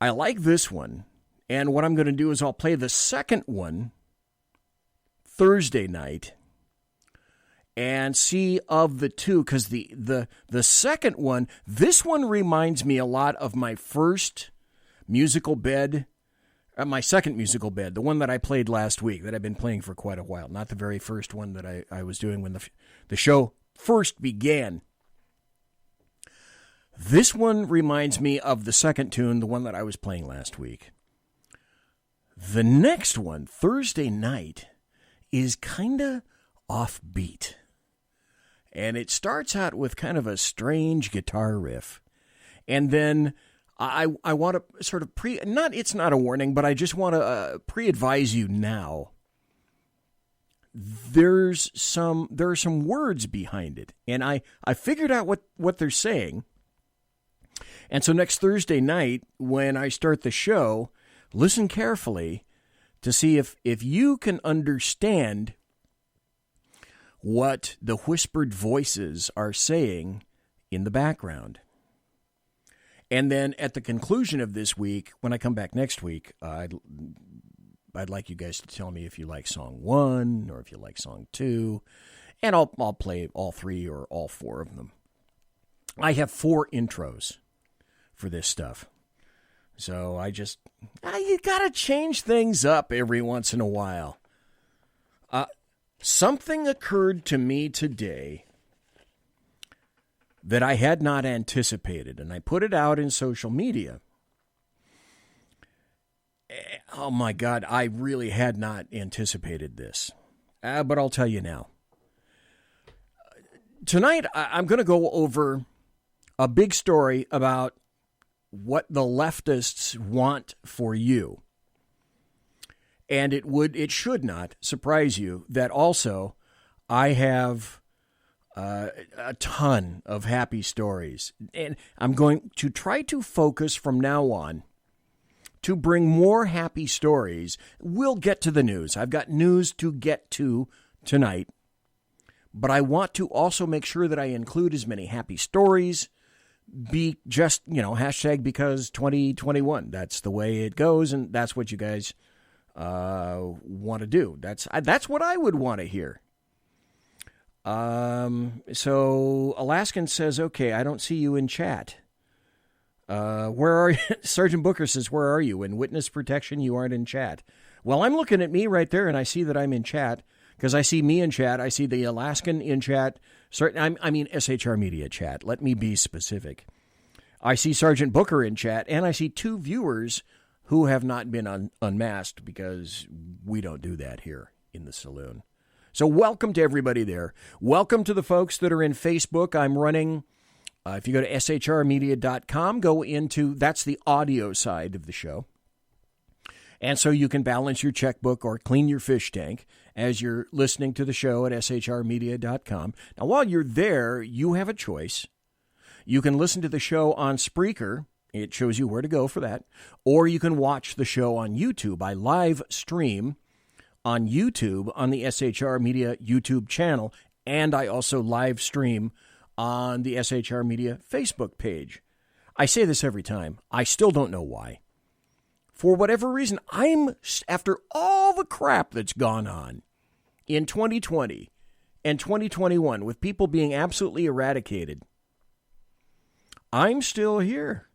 I like this one, and what I'm going to do is I'll play the second one Thursday night and see of the two, because the second one, this one reminds me a lot of my first musical bed, my second musical bed, the one that I played last week that I've been playing for quite a while, not the very first one that I was doing when the show first began. This one reminds me of the second tune, the one that I was playing last week. The next one, Thursday night, is kind of offbeat. And it starts out with kind of a strange guitar riff. And then I want to sort of it's not a warning, but I just want to pre-advise you now. There are some words behind it. And I figured out what they're saying. And so next Thursday night, when I start the show, listen carefully to see if you can understand what the whispered voices are saying in the background. And then at the conclusion of this week, when I come back next week, I'd like you guys to tell me if you like song 1 or if you like song 2, and I'll play all 3 or all 4 of them. I have 4 intros for this stuff. So you gotta change things up every once in a while. Something occurred to me today that I had not anticipated, and I put it out in social media. Oh my God, I really had not anticipated this. But I'll tell you now. Tonight, I'm going to go over a big story about what the leftists want for you. And it should not surprise you that also I have a ton of happy stories. And I'm going to try to focus from now on to bring more happy stories. We'll get to the news. I've got news to get to tonight. But I want to also make sure that I include as many happy stories. Be just, hashtag because 2021. That's the way it goes, and that's what you guys want to do. That's what I would want to hear. So Alaskan says, okay, I don't see you in chat. Where are you? Sergeant Booker says, where are you? In witness protection, you aren't in chat. Well, I'm looking at me right there, and I see that I'm in chat, because I see me in chat. I see the Alaskan in chat. I mean SHR Media chat. Let me be specific. I see Sergeant Booker in chat, and I see 2 viewers who have not been unmasked, because we don't do that here in the Saloon. So welcome to everybody there. Welcome to the folks that are in Facebook. I'm running, if you go to shrmedia.com, go into, that's the audio side of the show. And so you can balance your checkbook or clean your fish tank as you're listening to the show at shrmedia.com. Now, while you're there, you have a choice. You can listen to the show on Spreaker. It shows you where to go for that. Or you can watch the show on YouTube. I live stream on YouTube on the SHR Media YouTube channel, and I also live stream on the SHR Media Facebook page. I say this every time. I still don't know why. For whatever reason, after all the crap that's gone on in 2020 and 2021 with people being absolutely eradicated, I'm still here.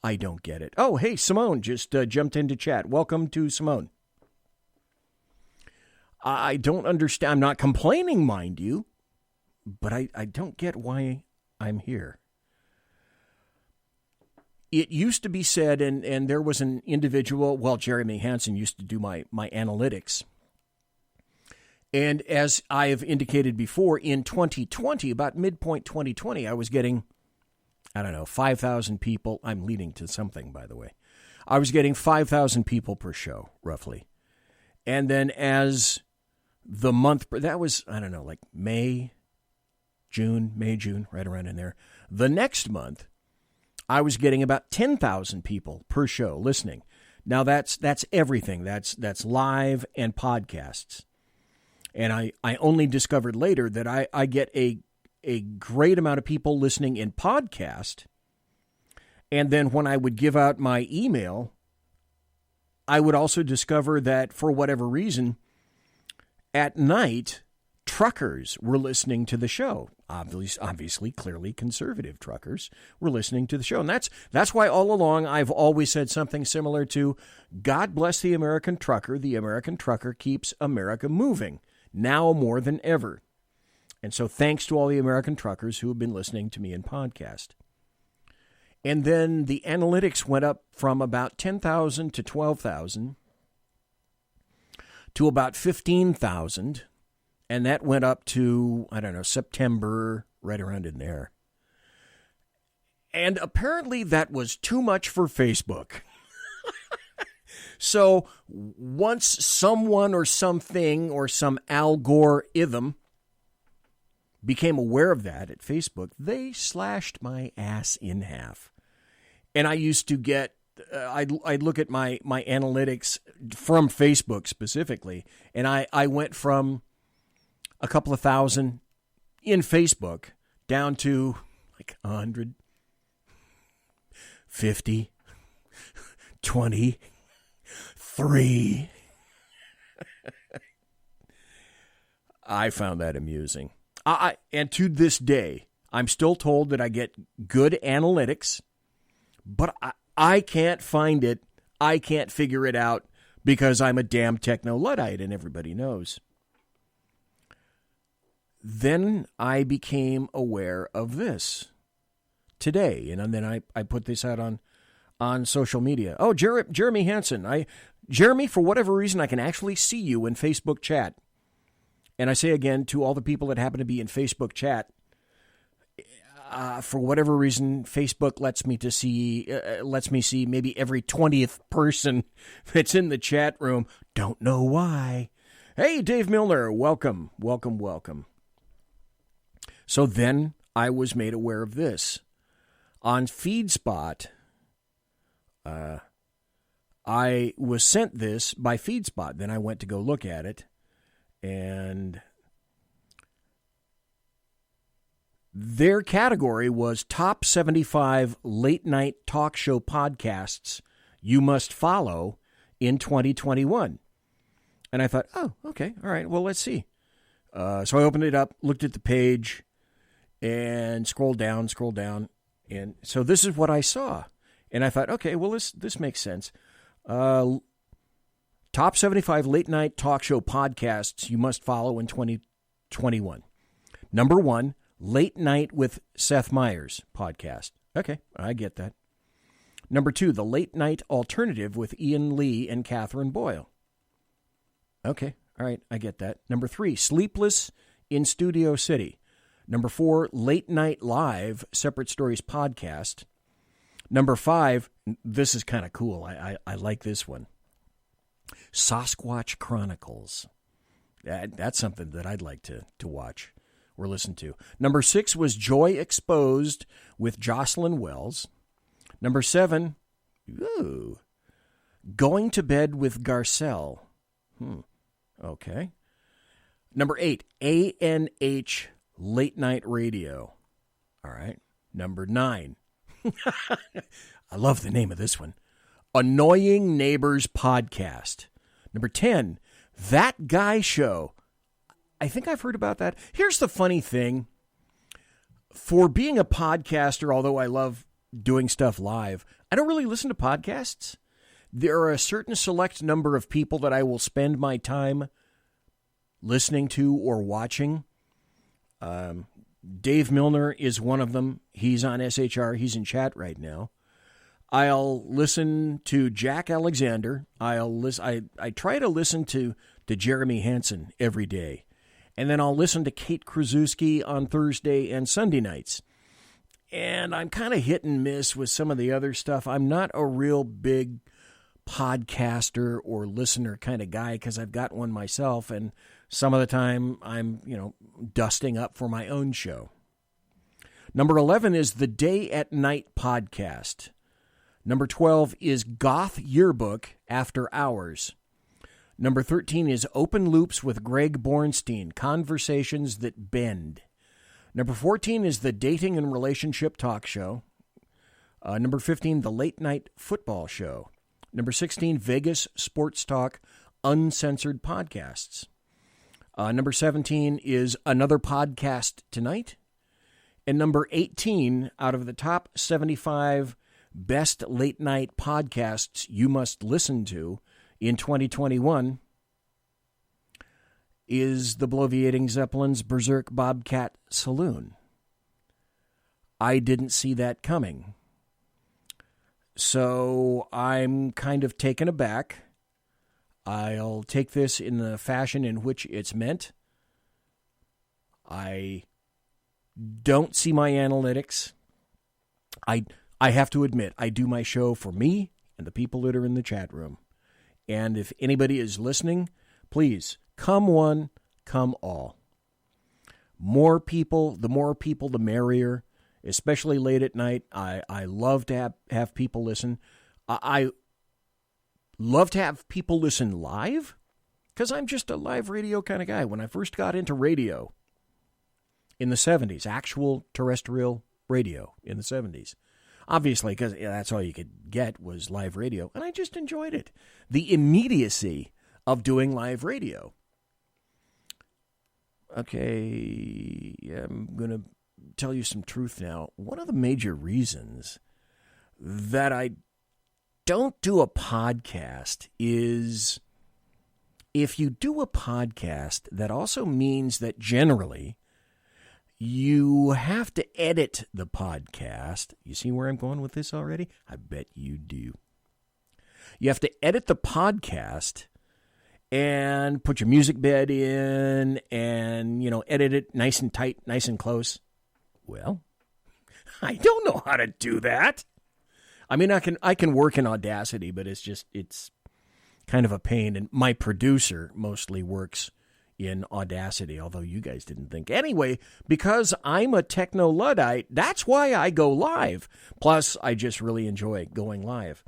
I don't get it. Oh, hey, Simone just jumped into chat. Welcome to Simone. I don't understand. I'm not complaining, mind you, but I don't get why I'm here. It used to be said, and there was an individual, Jeremy Hansen used to do my analytics. And as I have indicated before, in 2020, about midpoint 2020, I was getting, 5,000 people. I'm leading to something, by the way. I was getting 5,000 people per show, roughly. And then as the month, that was, May, June, right around in there. The next month, I was getting about 10,000 people per show listening. Now that's everything. That's live and podcasts. And I only discovered later that I get a great amount of people listening in podcast, And then when I would give out my email, I would also discover that for whatever reason, at night, truckers were listening to the show. Obviously, clearly conservative truckers were listening to the show. And that's why all along I've always said something similar to, God bless the American trucker. The American trucker keeps America moving, now more than ever. And so thanks to all the American truckers who have been listening to me in podcast. And then the analytics went up from about 10,000 to 12,000 to about 15,000. And that went up to, I don't know, September, right around in there. And apparently that was too much for Facebook. So once someone or something or some algorithm became aware of that at Facebook, they slashed my ass in half. And I used to get, I'd look at my analytics from Facebook specifically, and I went from a couple of thousand in Facebook down to like 100, 50, 20, 3. I found that amusing. And to this day, I'm still told that I get good analytics, but I can't find it. I can't figure it out because I'm a damn techno-Luddite, and everybody knows. Then I became aware of this today, and then I put this out on social media. Oh, Jeremy Hansen. Jeremy, for whatever reason, I can actually see you in Facebook chat. And I say again to all the people that happen to be in Facebook chat, for whatever reason, Facebook lets me see maybe every 20th person that's in the chat room. Don't know why. Hey, Dave Milner, welcome. So then I was made aware of this. On FeedSpot, I was sent this by FeedSpot. Then I went to go look at it, and their category was top 75 late-night talk show podcasts you must follow in 2021. And I thought, oh, okay, all right, well, let's see. So I opened it up, looked at the page, and scroll down, and so this is what I saw. And I thought, okay, well, this makes sense. Top 75 late-night talk show podcasts you must follow in 2021. Number 1, Late Night with Seth Meyers podcast. Okay, I get that. Number 2, The Late Night Alternative with Ian Lee and Catherine Boyle. Okay, all right, I get that. Number 3, Sleepless in Studio City. Number 4, Late Night Live, Separate Stories podcast. Number 5, this is kind of cool. I like this one. Sasquatch Chronicles. That's something that I'd like to watch or listen to. Number 6 was Joy Exposed with Jocelyn Wells. Number 7, Going to Bed with Garcelle. Okay. Number 8, ANH Late Night Radio. All right. Number 9. I love the name of this one. Annoying Neighbors Podcast. Number 10, That Guy Show. I think I've heard about that. Here's the funny thing. For being a podcaster, although I love doing stuff live, I don't really listen to podcasts. There are a certain select number of people that I will spend my time listening to or watching. Dave Milner is one of them. He's on SHR. He's in chat right now. I'll listen to Jack Alexander. I try to listen to Jeremy Hansen every day. And then I'll listen to Kate Krasuski on Thursday and Sunday nights. And I'm kind of hit and miss with some of the other stuff. I'm not a real big podcaster or listener kind of guy because I've got one myself. And some of the time I'm, dusting up for my own show. Number 11 is the Day at Night podcast. Number 12 is Goth Yearbook After Hours. Number 13 is Open Loops with Greg Bornstein, Conversations That Bend. Number 14 is the Dating and Relationship Talk Show. Number 15, The Late Night Football Show. Number 16, Vegas Sports Talk Uncensored Podcasts. Number 17 is Another Podcast Tonight. And number 18, out of the top 75 best late night podcasts you must listen to in 2021, is the Bloviating Zeppelin's Berserk Bobcat Saloon. I didn't see that coming. So I'm kind of taken aback. I'll take this in the fashion in which it's meant. I don't see my analytics. I have to admit, I do my show for me and the people that are in the chat room. And if anybody is listening, please, come one, come all. More people, the merrier, especially late at night. I love to have people listen. I love to have people listen live because I'm just a live radio kind of guy. When I first got into radio in the 70s, actual terrestrial radio in the 70s, obviously because that's all you could get was live radio, and I just enjoyed it. The immediacy of doing live radio. Okay, I'm going to tell you some truth now. One of the major reasons that I don't do a podcast is if you do a podcast, that also means that generally you have to edit the podcast. You see where I'm going with this already? I bet you do. You have to edit the podcast and put your music bed in and, edit it nice and tight, nice and close. Well, I don't know how to do that. I mean, I can work in Audacity, but it's kind of a pain. And my producer mostly works in Audacity, although you guys didn't think. Anyway, because I'm a techno-Luddite, that's why I go live. Plus, I just really enjoy going live.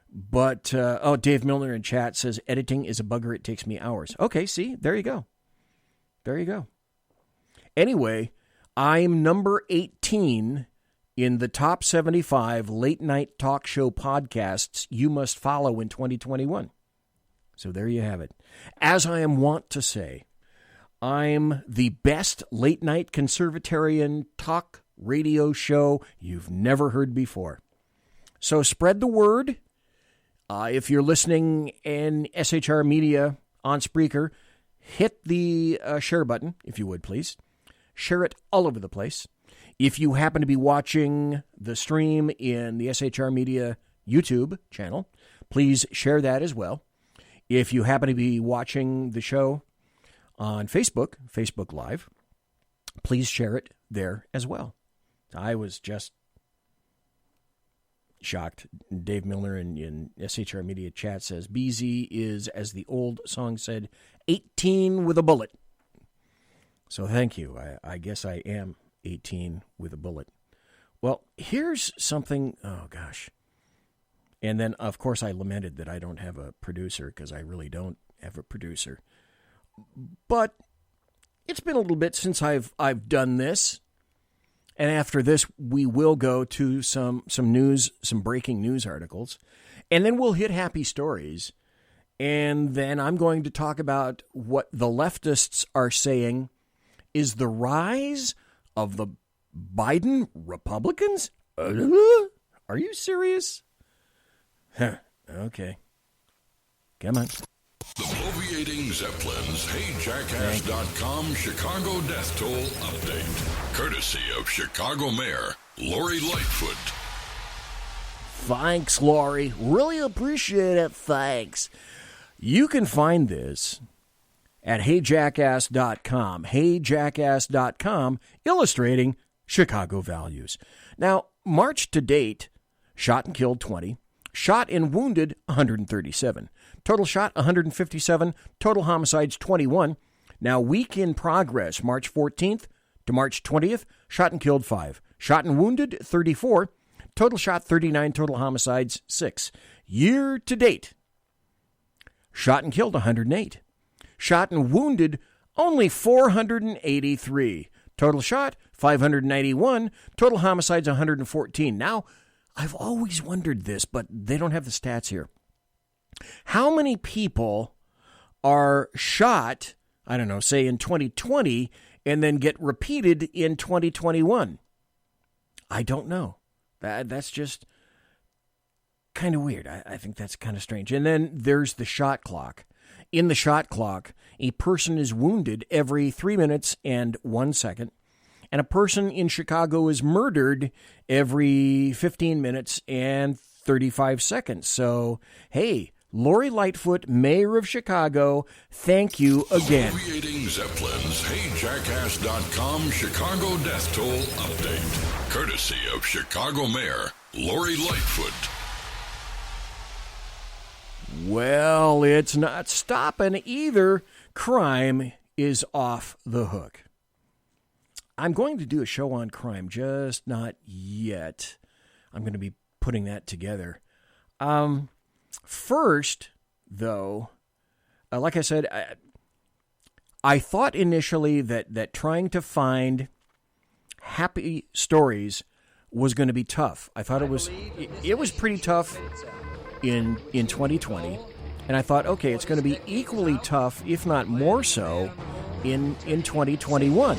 But, Dave Milner in chat says, editing is a bugger. It takes me hours. Okay, see, there you go. There you go. Anyway, I'm number 18 in the top 75 late-night talk show podcasts you must follow in 2021. So there you have it. As I am wont to say, I'm the best late-night conservatarian talk radio show you've never heard before. So spread the word. If you're listening in SHR Media on Spreaker, hit the share button, if you would, please. Share it all over the place. If you happen to be watching the stream in the SHR Media YouTube channel, please share that as well. If you happen to be watching the show on Facebook Live, please share it there as well. I was just shocked. Dave Milner in SHR Media chat says, BZ is, as the old song said, 18 with a bullet. So thank you. I guess I am 18 with a bullet. Well, here's something, oh gosh. And then, of course, I lamented that I don't have a producer because I really don't have a producer. But it's been a little bit since I've done this. And after this, we will go to some news, some breaking news articles. And then we'll hit happy stories. And then I'm going to talk about what the leftists are saying is the rise of the Biden Republicans? Are you serious? Huh. Okay. Come on. The Bloviating Zeppelins HeyJackass.com Chicago Death Toll Update. Courtesy of Chicago Mayor Lori Lightfoot. Thanks, Lori. Really appreciate it. Thanks. You can find this at HeyJackass.com. HeyJackass.com, illustrating Chicago values. Now, March to date, shot and killed 20. Shot and wounded, 137. Total shot, 157. Total homicides, 21. Now, week in progress, March 14th to March 20th, shot and killed 5. Shot and wounded, 34. Total shot, 39. Total homicides, 6. Year to date, shot and killed, 108. Shot and wounded, only 483. Total shot, 591. Total homicides, 114. Now, I've always wondered this, but they don't have the stats here. How many people are shot, I don't know, say in 2020, and then get repeated in 2021? I don't know. That's just kind of weird. I think that's kind of strange. And then there's the shot clock. In the shot clock, a person is wounded every 3 minutes and 1 second, and a person in Chicago is murdered every 15 minutes and 35 seconds. So, hey, Lori Lightfoot, mayor of Chicago, thank you again. Alleviating Zeppelin's HeyJackass.com Chicago Death Toll Update. Courtesy of Chicago Mayor Lori Lightfoot. Well, it's not stopping either. Crime is off the hook. I'm going to do a show on crime, just not yet. I'm going to be putting that together. First, though, like I said, I thought initially that trying to find happy stories was going to be tough. I thought it was pretty tough in 2020, and I thought, okay, it's going to be equally tough, if not more so, in 2021.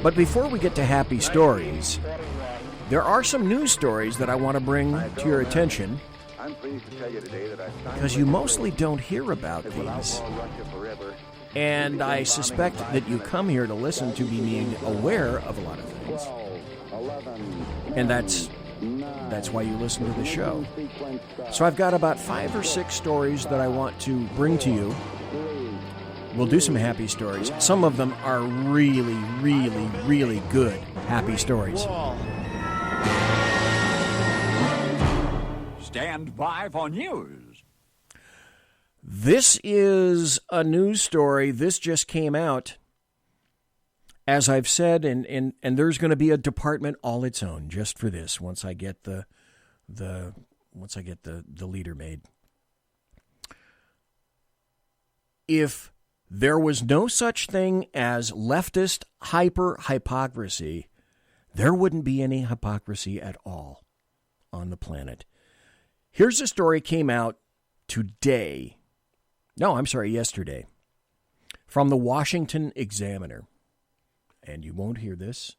But before we get to happy stories, there are some news stories that I want to bring to your attention, because you mostly don't hear about these. And I suspect that you come here to listen to be made aware of a lot of things. And that's why you listen to the show. So I've got about 5 or 6 stories that I want to bring to you. We'll do some happy stories. Some of them are really, really, really good happy stories. Stand by for news. This is a news story. This just came out. As I've said, and there's going to be a department all its own just for this once I get the leader made. If there was no such thing as leftist hypocrisy, there wouldn't be any hypocrisy at all on the planet. Here's a story came out today. No, I'm sorry, yesterday. From the Washington Examiner. And you won't hear this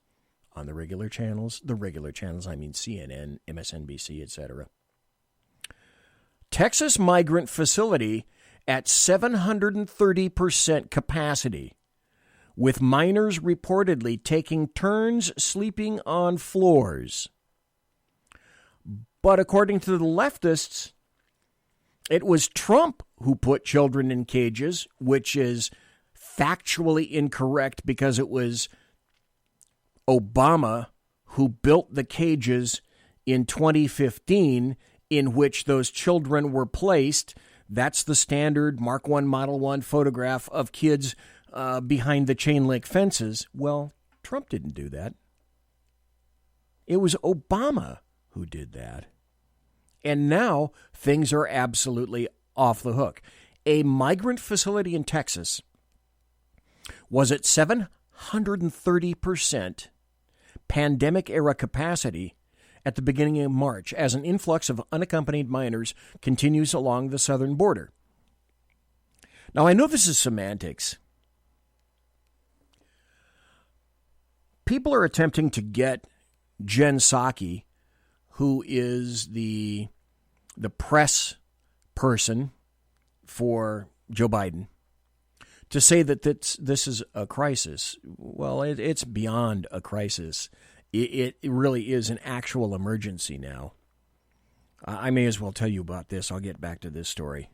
on the regular channels. The regular channels, I mean CNN, MSNBC, etc. Texas migrant facility at 730% capacity, with minors reportedly taking turns sleeping on floors. But according to the leftists, it was Trump who put children in cages, which is factually incorrect because it was Obama who built the cages in 2015 in which those children were placed. That's the standard Mark I, Model 1 photograph of kids behind the chain link fences. Well, Trump didn't do that. It was Obama who did that. And now things are absolutely off the hook. A migrant facility in Texas was at 730% pandemic-era capacity at the beginning of March as an influx of unaccompanied minors continues along the southern border. Now, I know this is semantics. People are attempting to get Jen Psaki, who is the press person for Joe Biden, to say that this is a crisis. Well, it's beyond a crisis. It really is an actual emergency now. I may as well tell you about this. I'll get back to this story.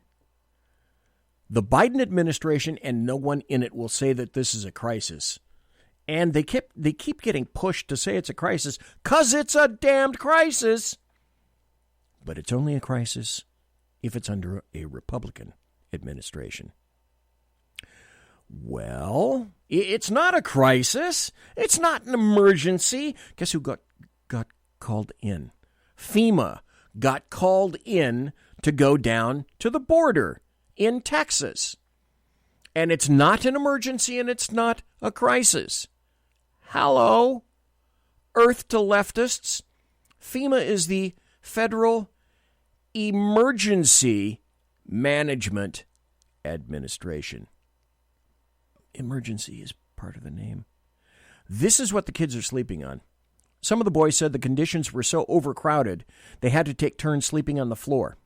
The Biden administration and no one in it will say that this is a crisis. And they keep getting pushed to say it's a crisis because it's a damned crisis. But it's only a crisis if it's under a Republican administration. Well, it's not a crisis. It's not an emergency. Guess who got called in? FEMA got called in to go down to the border in Texas. And it's not an emergency and it's not a crisis. Hello? earth to leftists. FEMA is the Federal Emergency Management Administration. Emergency is part of the name. This is what the kids are sleeping on. Some of the boys said the conditions were so overcrowded, they had to take turns sleeping on the floor.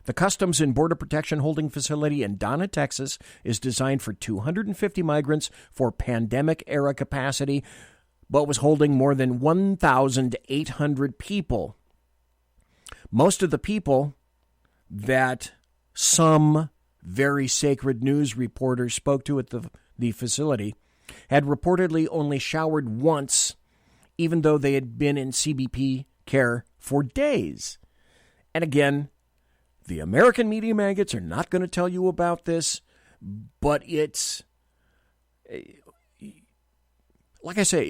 The Customs and Border Protection holding facility in Donna, Texas, is designed for 250 migrants for pandemic-era capacity, but was holding more than 1,800 people. Most of the people that some very sacred news reporters spoke to at the facility had reportedly only showered once, even though they had been in CBP care for days. And again, the American media maggots are not going to tell you about this, but it's, like I say,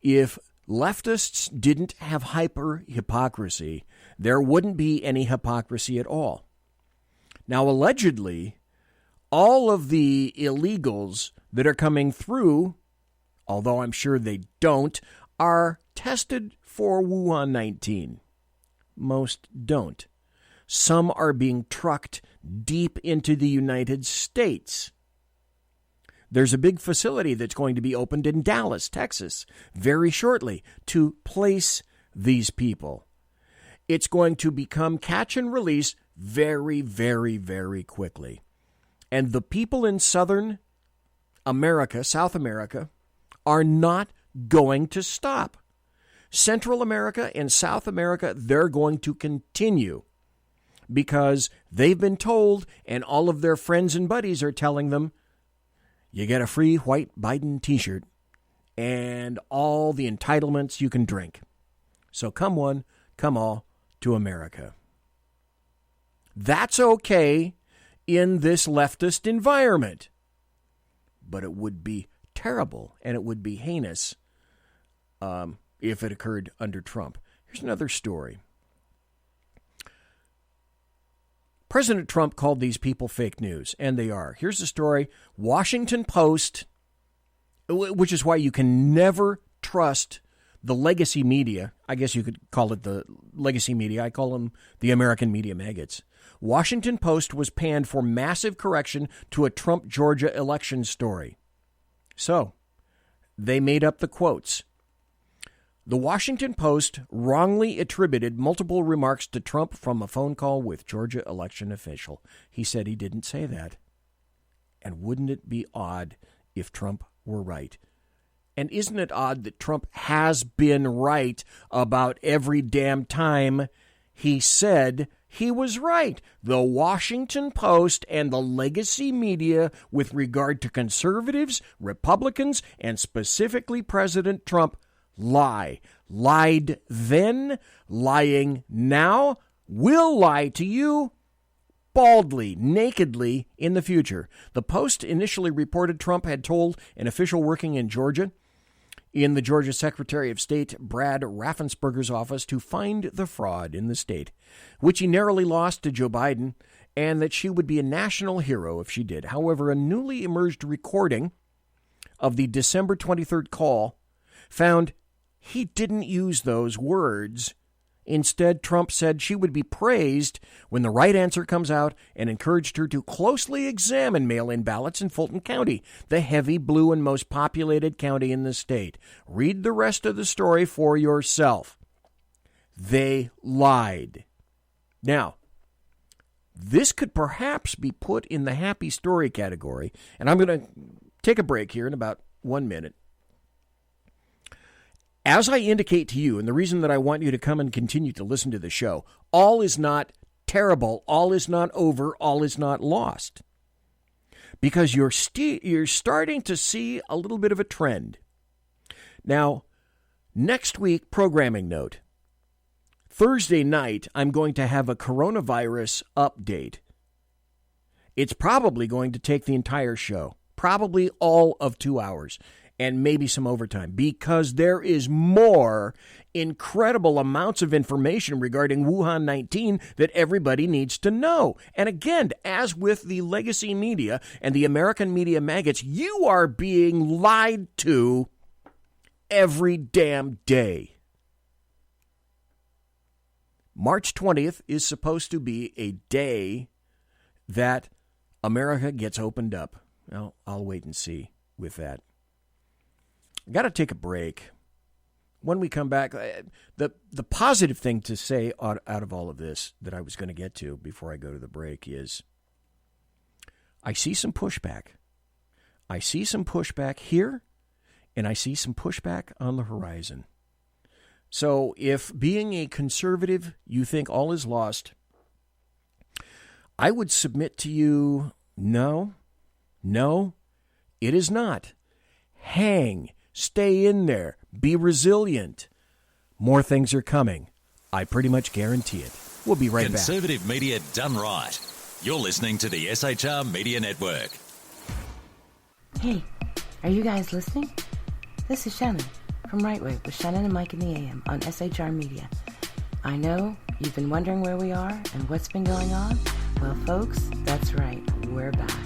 if leftists didn't have hyper-hypocrisy, there wouldn't be any hypocrisy at all. Now, allegedly, all of the illegals that are coming through, although I'm sure they don't, are tested for Wuhan 19. Most don't. Some are being trucked deep into the United States. There's a big facility that's going to be opened in Dallas, Texas, very shortly to place these people. It's going to become catch and release very, very, very quickly. And the people in Southern America, South America, are not going to stop. Central America and South America, they're going to continue because they've been told, and all of their friends and buddies are telling them, you get a free white Biden t-shirt and all the entitlements you can drink. So come one, come all to America. That's okay in this leftist environment. But it would be terrible and it would be heinous if it occurred under Trump. Here's another story. President Trump called these people fake news, and they are. Here's the story. Washington Post, which is why you can never trust the legacy media. I guess you could call it the legacy media. I call them the American media maggots. Washington Post was panned for massive correction to a Trump Georgia election story. So, they made up the quotes. The Washington Post wrongly attributed multiple remarks to Trump from a phone call with Georgia election official. He said he didn't say that. And wouldn't it be odd if Trump were right? And isn't it odd that Trump has been right about every damn time he said he was right? The Washington Post and the legacy media with regard to conservatives, Republicans, and specifically President Trump lied then, lying now, will lie to you baldly, nakedly in the future. The Post initially reported Trump had told an official working in Georgia, in the Georgia Secretary of State Brad Raffensperger's office, to find the fraud in the state, which he narrowly lost to Joe Biden, and that she would be a national hero if she did. However, a newly emerged recording of the December 23rd call found he didn't use those words. Instead, Trump said she would be praised when the right answer comes out and encouraged her to closely examine mail-in ballots in Fulton County, the heavy blue and most populated county in the state. Read the rest of the story for yourself. They lied. Now, this could perhaps be put in the happy story category, and I'm going to take a break here in about 1 minute. As I indicate to you, and the reason that I want you to come and continue to listen to the show, all is not terrible, all is not over, all is not lost. Because you're starting to see a little bit of a trend. Now, next week, programming note. Thursday night, I'm going to have a coronavirus update. It's probably going to take the entire show, probably all of 2 hours. And maybe some overtime, because there is more incredible amounts of information regarding Wuhan 19 that everybody needs to know. And again, as with the legacy media and the American media maggots, you are being lied to every damn day. March 20th is supposed to be a day that America gets opened up. Well, I'll wait and see with that. I got to take a break. When we come back, the positive thing to say out of all of this that I was going to get to before I go to the break is I see some pushback. I see some pushback here, and I see some pushback on the horizon. So if being a conservative, you think all is lost, I would submit to you, no, it is not. Hang, stay in there, be resilient. More things are coming. I pretty much guarantee it. We'll be right back. Conservative media done right. You're listening to the SHR Media Network. Hey, are you guys listening? This is Shannon from Right Way with Shannon and Mike in the AM on SHR Media. I know you've been wondering where we are and what's been going on. Well, folks, that's right. We're back.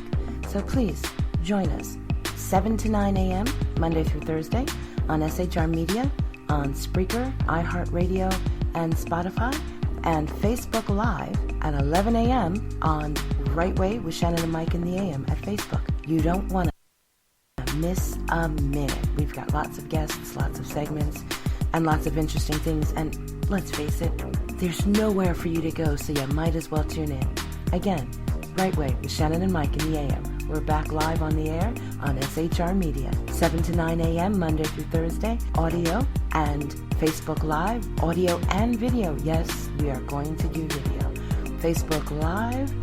So please join us 7 to 9 a.m. Monday through Thursday on SHR Media, on Spreaker, iHeartRadio, and Spotify, and Facebook Live at 11 a.m. on Right Way with Shannon and Mike in the AM at Facebook. You don't want to miss a minute. We've got lots of guests, lots of segments, and lots of interesting things. And let's face it, there's nowhere for you to go, so you might as well tune in. Again, Right Way with Shannon and Mike in the AM. We're back live on the air on SHR Media, 7 to 9 a.m. Monday through Thursday, audio and Facebook Live, audio and video. Yes, we are going to do video. Facebook Live,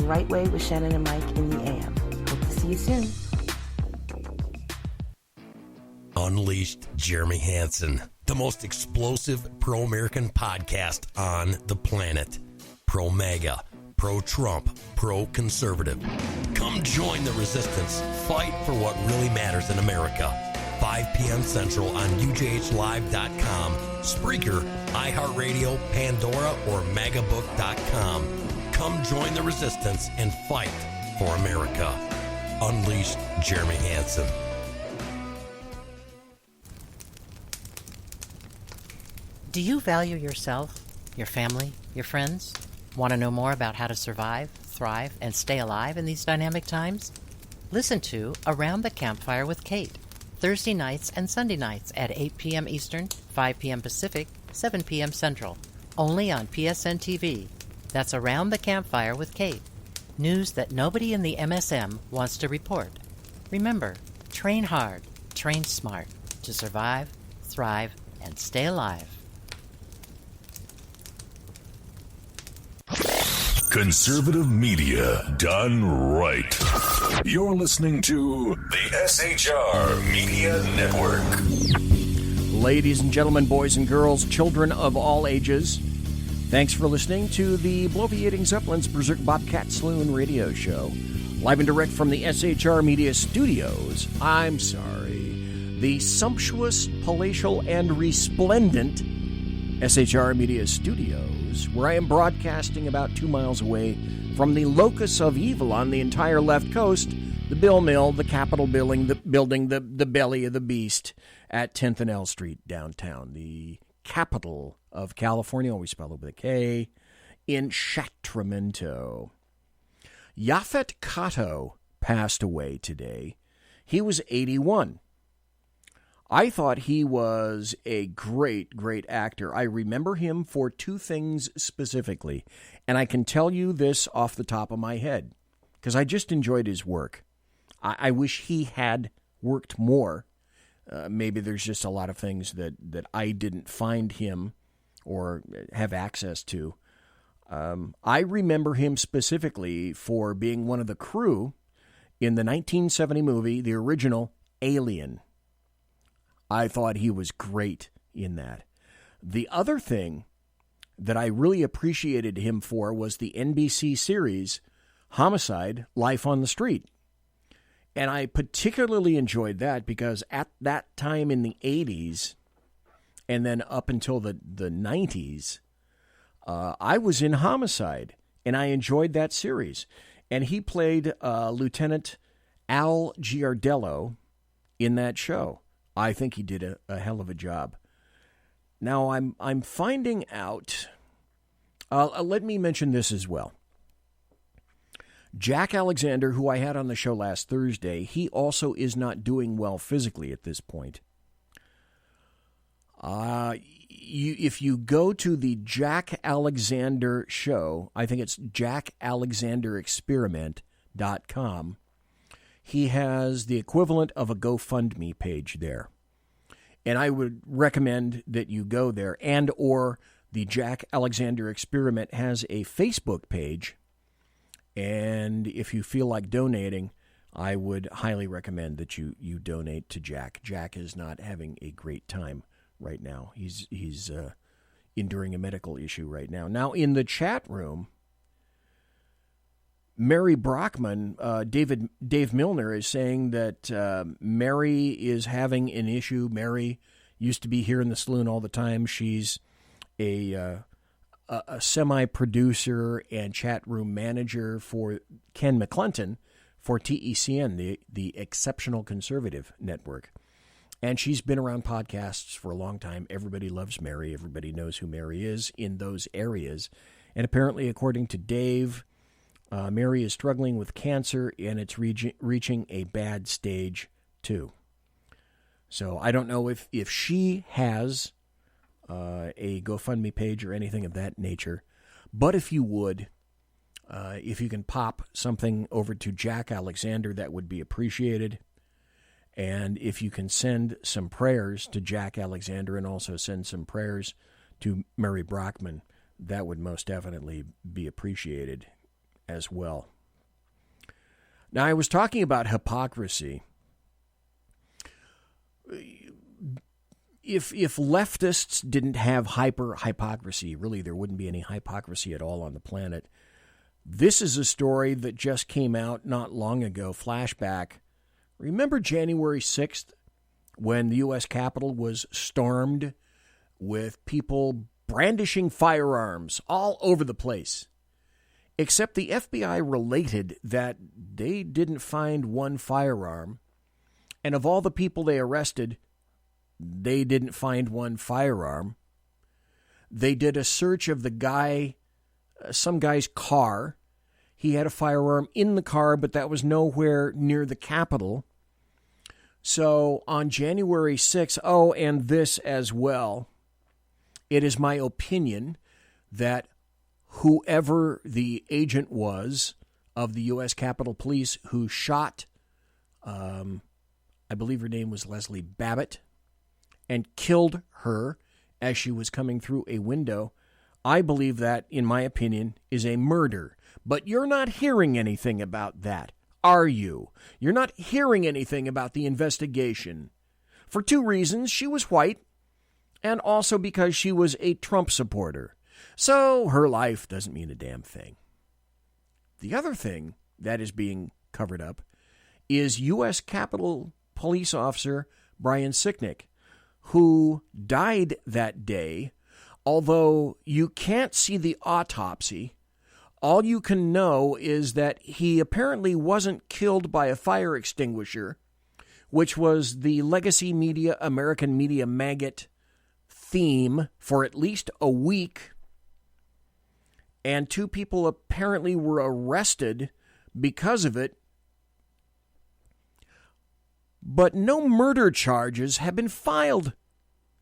Right Way with Shannon and Mike in the AM. Hope to see you soon. Unleashed Jeremy Hansen, the most explosive pro-American podcast on the planet. Pro-MAGA, pro-Trump, pro-conservative. Come join the resistance. Fight for what really matters in America. 5 p.m. Central on UJHLive.com, Spreaker, iHeartRadio, Pandora, or MAGAbook.com. Come join the resistance and fight for America. Unleashed Jeremy Hansen. Do you value yourself, your family, your friends? Want to know more about how to survive, thrive, and stay alive in these dynamic times? Listen to Around the Campfire with Kate, Thursday nights and Sunday nights at 8 p.m. Eastern, 5 p.m. Pacific, 7 p.m. Central, only on PSN TV. That's Around the Campfire with Kate. News that nobody in the MSM wants to report. Remember, train hard, train smart to survive, thrive, and stay alive. Conservative media done right. You're listening to the SHR Media Network. Ladies and gentlemen, boys and girls, children of all ages, thanks for listening to the Bloviating Zeppelin's Berserk Bobcat Saloon radio show. Live and direct from the SHR Media studios. The sumptuous, palatial, and resplendent SHR Media studios, where I am broadcasting about 2 miles away from the locus of evil on the entire left coast, the Bill Mill, the Capitol building, the belly of the beast at 10th and L Street downtown, the capital of California, always spelled with a K, in Sacramento. Yaphet Kotto passed away today. He was 81. I thought he was a great, great actor. I remember him for 2 things specifically, and I can tell you this off the top of my head, because I just enjoyed his work. I wish he had worked more. Maybe there's just a lot of things that I didn't find him or have access to. I remember him specifically for being one of the crew in the 1970 movie, the original Alien. I thought he was great in that. The other thing that I really appreciated him for was the NBC series Homicide: Life on the Street. And I particularly enjoyed that because at that time in the 80s and then up until the 90s, I was in Homicide, and I enjoyed that series. And he played Lieutenant Al Giardello in that show. I think he did a hell of a job. Now, I'm finding out, let me mention this as well. Jack Alexander, who I had on the show last Thursday, he also is not doing well physically at this point. If you go to the Jack Alexander show, I think it's jackalexanderexperiment.com, he has the equivalent of a GoFundMe page there. And I would recommend that you go there, and or the Jack Alexander Experiment has a Facebook page. And if you feel like donating, I would highly recommend that you donate to Jack. Jack is not having a great time right now. He's enduring a medical issue right now. Now, in the chat room, Mary Brockman, Dave Milner is saying that Mary is having an issue. Mary used to be here in the Saloon all the time. She's a semi-producer and chat room manager for Ken McClelton for TECN, the Exceptional Conservative Network. And she's been around podcasts for a long time. Everybody loves Mary. Everybody knows who Mary is in those areas. And apparently, according to Dave, Mary is struggling with cancer, and it's reaching a bad stage 2. So I don't know if she has a GoFundMe page or anything of that nature. But if you would, if you can pop something over to Jack Alexander, that would be appreciated. And if you can send some prayers to Jack Alexander and also send some prayers to Mary Brockman, that would most definitely be appreciated as well. Now, I was talking about hypocrisy. If leftists didn't have hypocrisy, really there wouldn't be any hypocrisy at all on the planet. This is a story that just came out not long ago, flashback. Remember January 6th when the U.S. Capitol was stormed with people brandishing firearms all over the place? Except the FBI related that they didn't find one firearm, and of all the people they arrested, they didn't find one firearm. They did a search of the guy, some guy's car. He had a firearm in the car, but that was nowhere near the Capitol. So on January 6th, and this as well, it is my opinion that whoever the agent was of the U.S. Capitol Police who shot, I believe her name was Leslie Babbitt, and killed her as she was coming through a window, I believe that, in my opinion, is a murder. But you're not hearing anything about that, are you? You're not hearing anything about the investigation. For 2 reasons. She was white, and also because she was a Trump supporter. So her life doesn't mean a damn thing. The other thing that is being covered up is U.S. Capitol Police Officer Brian Sicknick, who died that day. Although you can't see the autopsy, all you can know is that he apparently wasn't killed by a fire extinguisher, which was the legacy media, American media maggot theme for at least a week. And 2 people apparently were arrested because of it. But no murder charges have been filed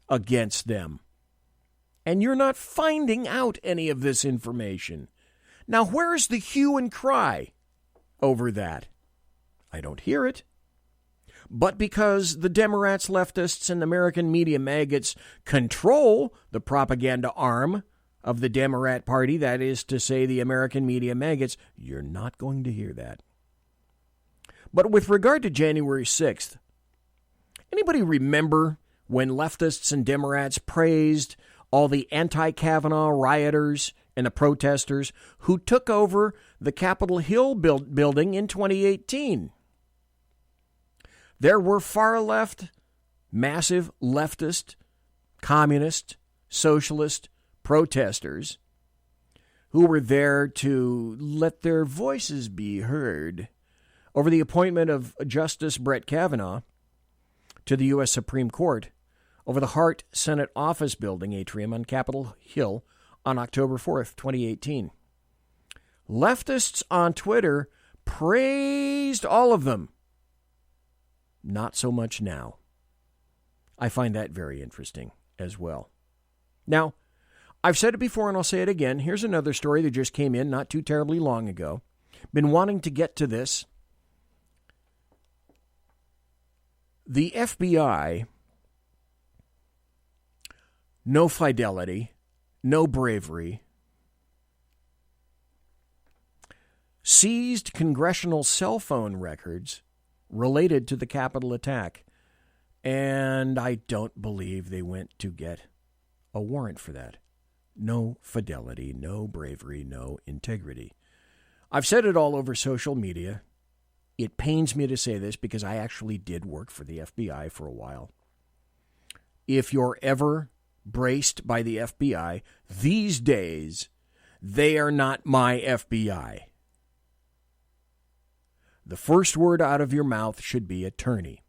against them. And you're not finding out any of this information. Now, where's the hue and cry over that? I don't hear it. But because the Democrats, leftists, and American media maggots control the propaganda arm of the Democrat Party, that is to say the American media maggots, you're not going to hear that. But with regard to January 6th, anybody remember when leftists and Democrats praised all the anti-Kavanaugh rioters and the protesters who took over the Capitol Hill building in 2018? There were far-left, massive leftist, communist, socialist protesters who were there to let their voices be heard over the appointment of Justice Brett Kavanaugh to the U.S. Supreme Court over the Hart Senate Office Building atrium on Capitol Hill on October 4th, 2018. Leftists on Twitter praised all of them. Not so much now. I find that very interesting as well. Now, I've said it before and I'll say it again. Here's another story that just came in not too terribly long ago. Been wanting to get to this. The FBI, no fidelity, no bravery, seized congressional cell phone records related to the Capitol attack. And I don't believe they went to get a warrant for that. No fidelity, no bravery, no integrity. I've said it all over social media. It pains me to say this because I actually did work for the FBI for a while. If you're ever braced by the FBI, these days, they are not my FBI. The first word out of your mouth should be attorney.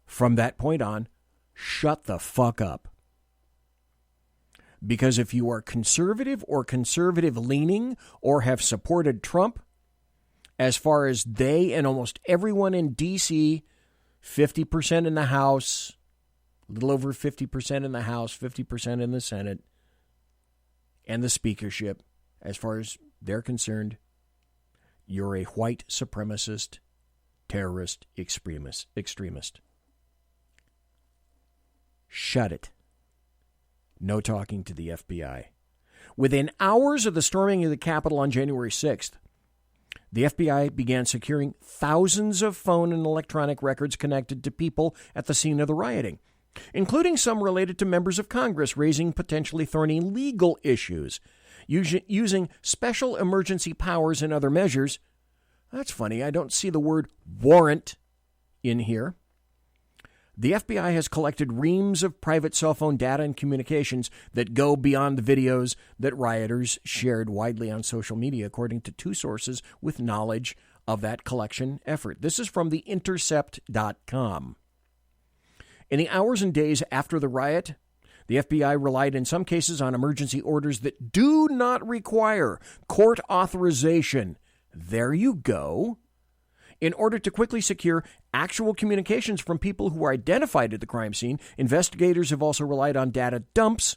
From that point on, shut the fuck up. Because if you are conservative or conservative-leaning or have supported Trump, as far as they and almost everyone in D.C., 50% in the House, a little over 50% in the House, 50% in the Senate, and the speakership, as far as they're concerned, you're a white supremacist, terrorist, extremist. Shut it. No talking to the FBI. Within hours of the storming of the Capitol on January 6th, the FBI began securing thousands of phone and electronic records connected to people at the scene of the rioting, including some related to members of Congress, raising potentially thorny legal issues, using special emergency powers and other measures. That's funny, I don't see the word warrant in here. The FBI has collected reams of private cell phone data and communications that go beyond the videos that rioters shared widely on social media, according to two sources with knowledge of that collection effort. This is from theintercept.com. In the hours and days after the riot, the FBI relied in some cases on emergency orders that do not require court authorization. There you go. In order to quickly secure actual communications from people who were identified at the crime scene, investigators have also relied on data dumps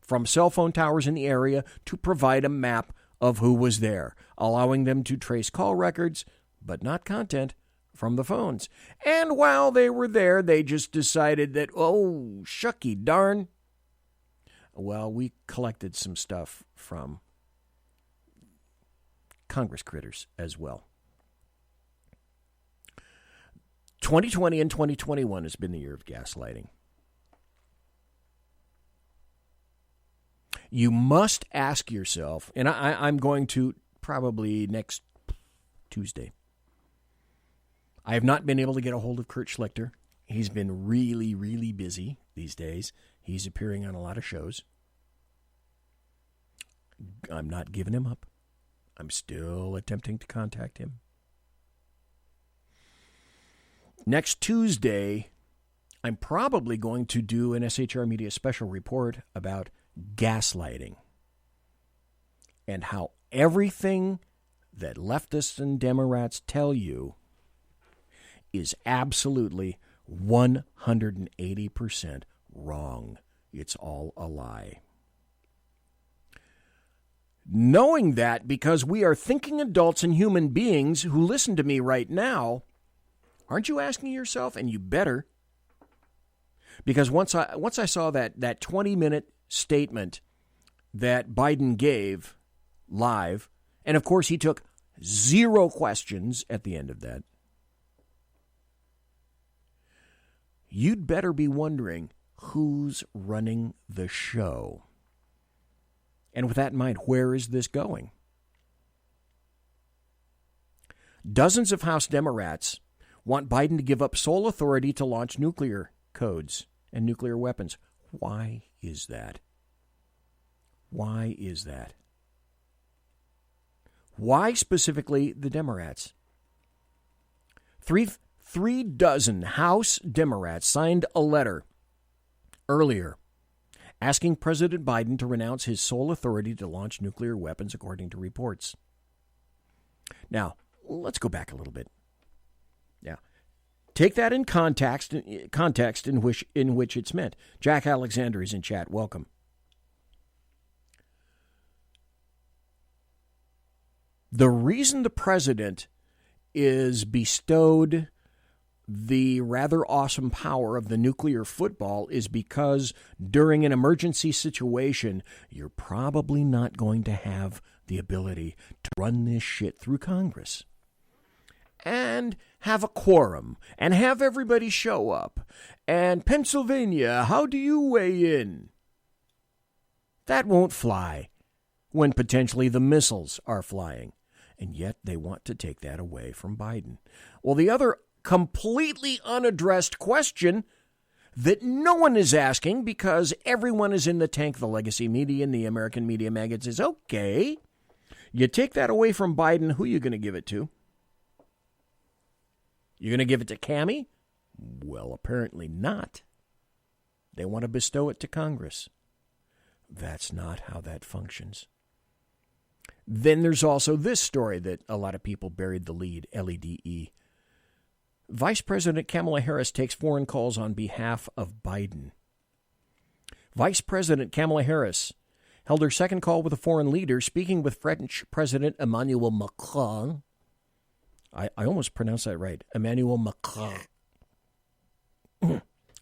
from cell phone towers in the area to provide a map of who was there, allowing them to trace call records, but not content, from the phones. And while they were there, they just decided that, oh, shucky darn. Well, we collected some stuff from Congress critters as well. 2020 and 2021 has been the year of gaslighting. You must ask yourself, and I'm going to probably next Tuesday. I have not been able to get a hold of Kurt Schlichter. He's been really, really busy these days. He's appearing on a lot of shows. I'm not giving him up. I'm still attempting to contact him. Next Tuesday, I'm probably going to do an SHR Media special report about gaslighting and how everything that leftists and Democrats tell you is absolutely 180% wrong. It's all a lie. Knowing that, because we are thinking adults and human beings who listen to me right now, aren't you asking yourself? And you better. Because once I saw that 20-minute statement that Biden gave live, and of course he took 0 questions at the end of that, you'd better be wondering who's running the show. And with that in mind, where is this going? Dozens of House Democrats want Biden to give up sole authority to launch nuclear codes and nuclear weapons. Why is that? Why is that? Why specifically the Democrats? 36 House Democrats signed a letter earlier asking President Biden to renounce his sole authority to launch nuclear weapons, according to reports. Now, let's go back a little bit. Yeah. Take that in context in which it's meant. Jack Alexander is in chat. Welcome. The reason the president is bestowed the rather awesome power of the nuclear football is because during an emergency situation, you're probably not going to have the ability to run this shit through Congress and have a quorum and have everybody show up. And Pennsylvania, how do you weigh in? That won't fly when potentially the missiles are flying. And yet they want to take that away from Biden. Well, the other completely unaddressed question that no one is asking because everyone is in the tank, the legacy media and the American media maggots, is, okay, you take that away from Biden, who are you going to give it to? You're going to give it to Cammie? Well, apparently not. They want to bestow it to Congress. That's not how that functions. Then there's also this story that a lot of people buried the lead, LEDE. Vice President Kamala Harris takes foreign calls on behalf of Biden. Vice President Kamala Harris held her second call with a foreign leader, speaking with French President Emmanuel Macron. I almost pronounced that right. Emmanuel Macron.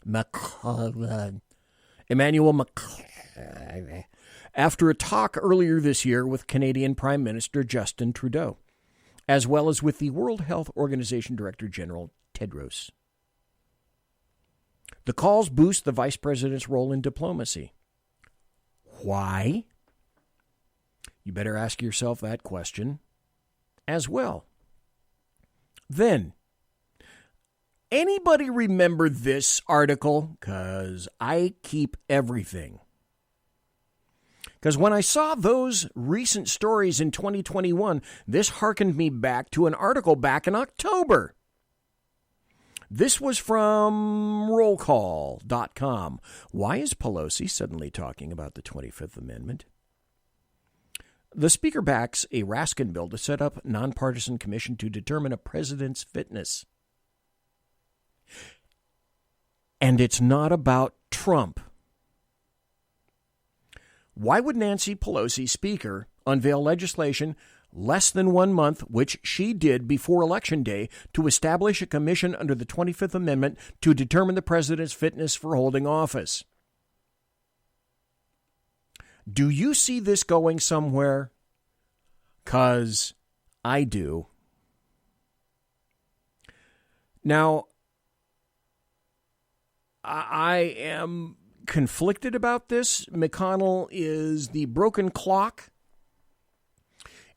Macron. Emmanuel Macron. After a talk earlier this year with Canadian Prime Minister Justin Trudeau, as well as with the World Health Organization Director General Tedros. The calls boost the vice president's role in diplomacy. Why? You better ask yourself that question as well. Then, anybody remember this article? Because I keep everything. Because when I saw those recent stories in 2021, this harkened me back to an article back in October. This was from rollcall.com. Why is Pelosi suddenly talking about the 25th Amendment? The Speaker backs a Raskin bill to set up a nonpartisan commission to determine a president's fitness. And it's not about Trump. Why would Nancy Pelosi, Speaker, unveil legislation less than 1 month, which she did before Election Day, to establish a commission under the 25th Amendment to determine the president's fitness for holding office? Do you see this going somewhere? 'Cause I do. Now, I am conflicted about this. McConnell is the broken clock.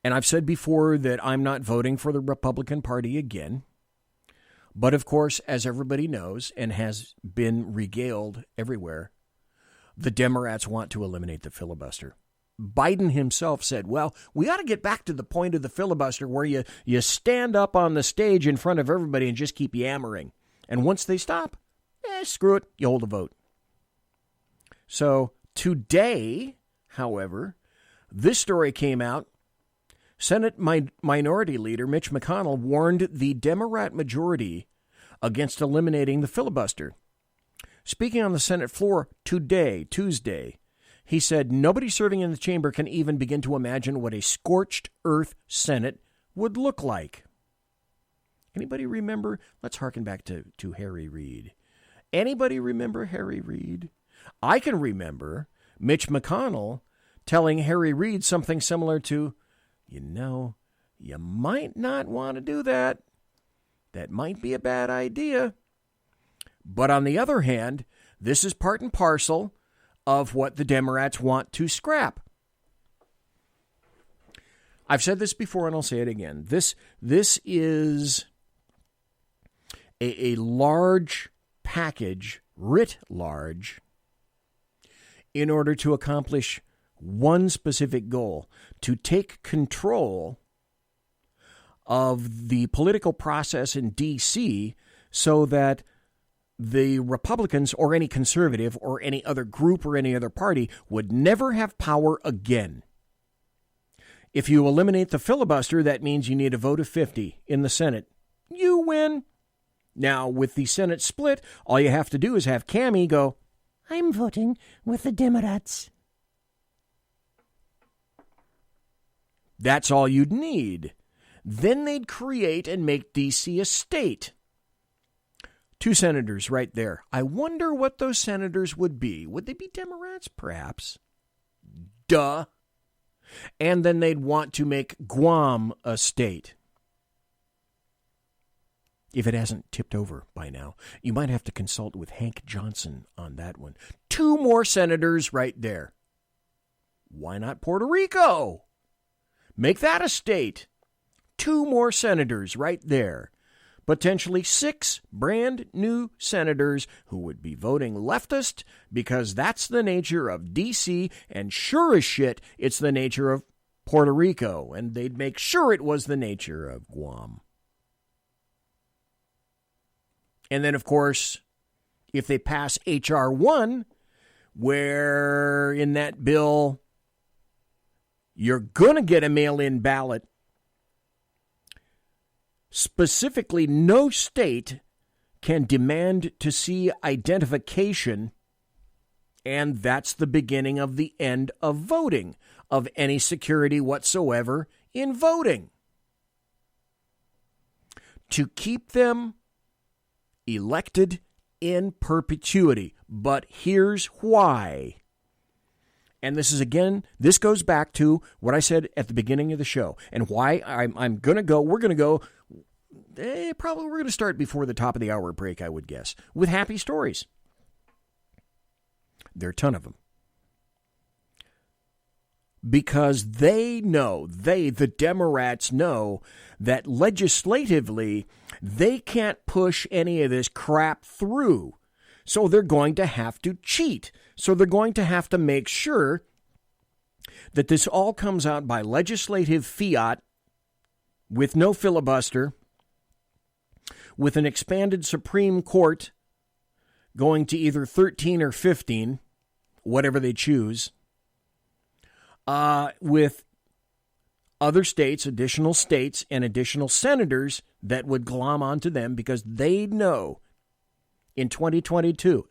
And I've said before that I'm not voting for the Republican Party again. But of course, as everybody knows and has been regaled everywhere, the Democrats want to eliminate the filibuster. Biden himself said, well, we ought to get back to the point of the filibuster where you stand up on the stage in front of everybody and just keep yammering. And once they stop, screw it, you hold a vote. So today, however, this story came out. Senate Minority Leader Mitch McConnell warned the Democrat majority against eliminating the filibuster. Speaking on the Senate floor today, Tuesday, he said nobody serving in the chamber can even begin to imagine what a scorched earth Senate would look like. Anybody remember? Let's harken back to Harry Reid. Anybody remember Harry Reid? I can remember Mitch McConnell telling Harry Reid something similar to, you might not want to do that. That might be a bad idea. But on the other hand, this is part and parcel of what the Democrats want to scrap. I've said this before and I'll say it again. This is a large package, writ large, in order to accomplish one specific goal: to take control of the political process in D.C. so that the Republicans or any conservative or any other group or any other party would never have power again. If you eliminate the filibuster, that means you need a vote of 50 in the Senate. You win. Now, with the Senate split, all you have to do is have Cammie go, I'm voting with the Democrats. That's all you'd need. Then they'd create and make D.C. a state. 2 senators right there. I wonder what those senators would be. Would they be Democrats, perhaps? Duh. And then they'd want to make Guam a state. If it hasn't tipped over by now, you might have to consult with Hank Johnson on that one. 2 more senators right there. Why not Puerto Rico? Make that a state. 2 more senators right there. Potentially 6 brand new senators who would be voting leftist because that's the nature of D.C. and sure as shit it's the nature of Puerto Rico, and they'd make sure it was the nature of Guam. And then, of course, if they pass H.R. 1, where in that bill you're going to get a mail-in ballot, specifically, no state can demand to see identification, and that's the beginning of the end of voting, of any security whatsoever in voting. To keep them elected in perpetuity. But here's why. And this is, again, this goes back to what I said at the beginning of the show, and why we're going to go, probably we're going to start before the top of the hour break, I would guess, with happy stories. There are a ton of them. Because they know, the Democrats know, that legislatively they can't push any of this crap through. So they're going to have to cheat. So they're going to have to make sure that this all comes out by legislative fiat with no filibuster, with an expanded Supreme Court going to either 13 or 15, whatever they choose, with other states, additional states, and additional senators that would glom onto them because they know in 2022,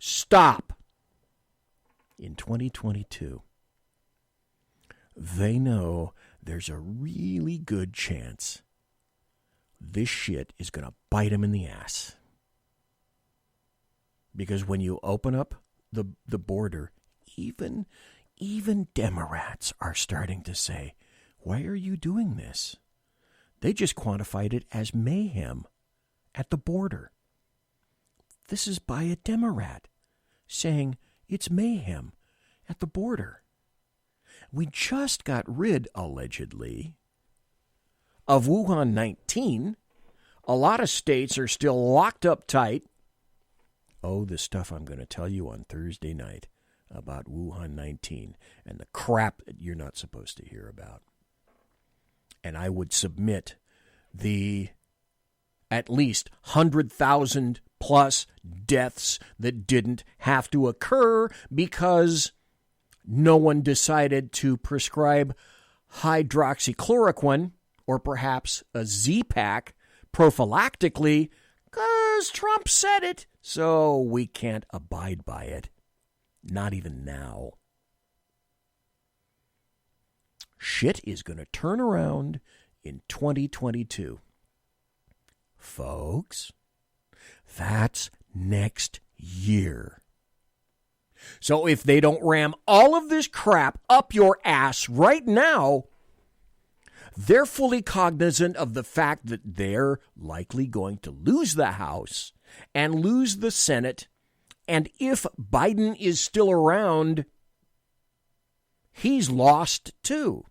in 2022, they know there's a really good chance this shit is going to bite them in the ass. Because when you open up the border, even Democrats are starting to say, why are you doing this? They just quantified it as mayhem at the border. This is by a Democrat saying it's mayhem at the border. We just got rid, allegedly, of Wuhan 19. A lot of states are still locked up tight. Oh, the stuff I'm going to tell you on Thursday night about Wuhan 19 and the crap that you're not supposed to hear about. And I would submit the at least 100,000 plus deaths that didn't have to occur because no one decided to prescribe hydroxychloroquine or perhaps a Z-Pack prophylactically because Trump said it, so we can't abide by it. Not even now. Shit is going to turn around in 2022. Folks, that's next year. So if they don't ram all of this crap up your ass right now, they're fully cognizant of the fact that they're likely going to lose the House and lose the Senate. And if Biden is still around, he's lost too.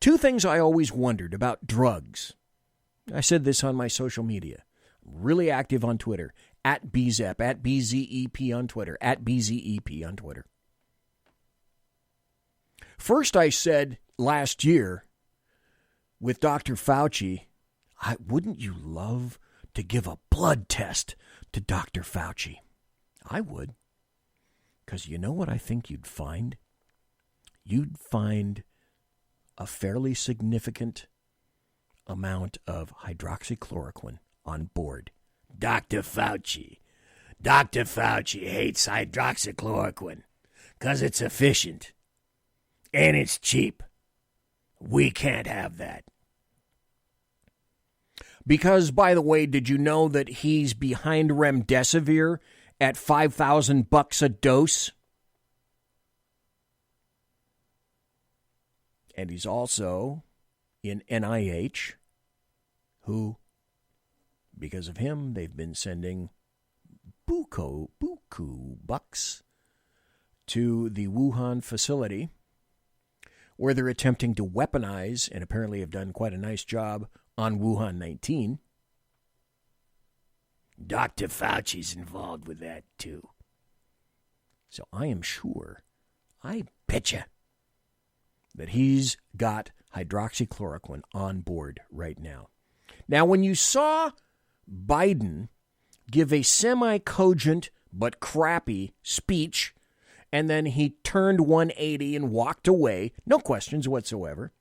2 things I always wondered about drugs. I said this on my social media. I'm really active on Twitter. At BZEP, at BZEP on Twitter, at BZEP on Twitter. First, I said last year with Dr. Fauci, Wouldn't you love to give a blood test to Dr. Fauci? I would. Because you know what I think you'd find? You'd find a fairly significant amount of hydroxychloroquine on board. Dr. Fauci hates hydroxychloroquine because it's efficient and it's cheap. We can't have that. Because, by the way, did you know that he's behind remdesivir at $5,000 a dose? And he's also in NIH, who, because of him, they've been sending buku bucks to the Wuhan facility, where they're attempting to weaponize, and apparently have done quite a nice job, on Wuhan 19. Dr. Fauci's involved with that, too. So I am sure, I betcha, that he's got hydroxychloroquine on board right now. Now, when you saw Biden give a semi-cogent but crappy speech, and then he turned 180 and walked away, no questions whatsoever,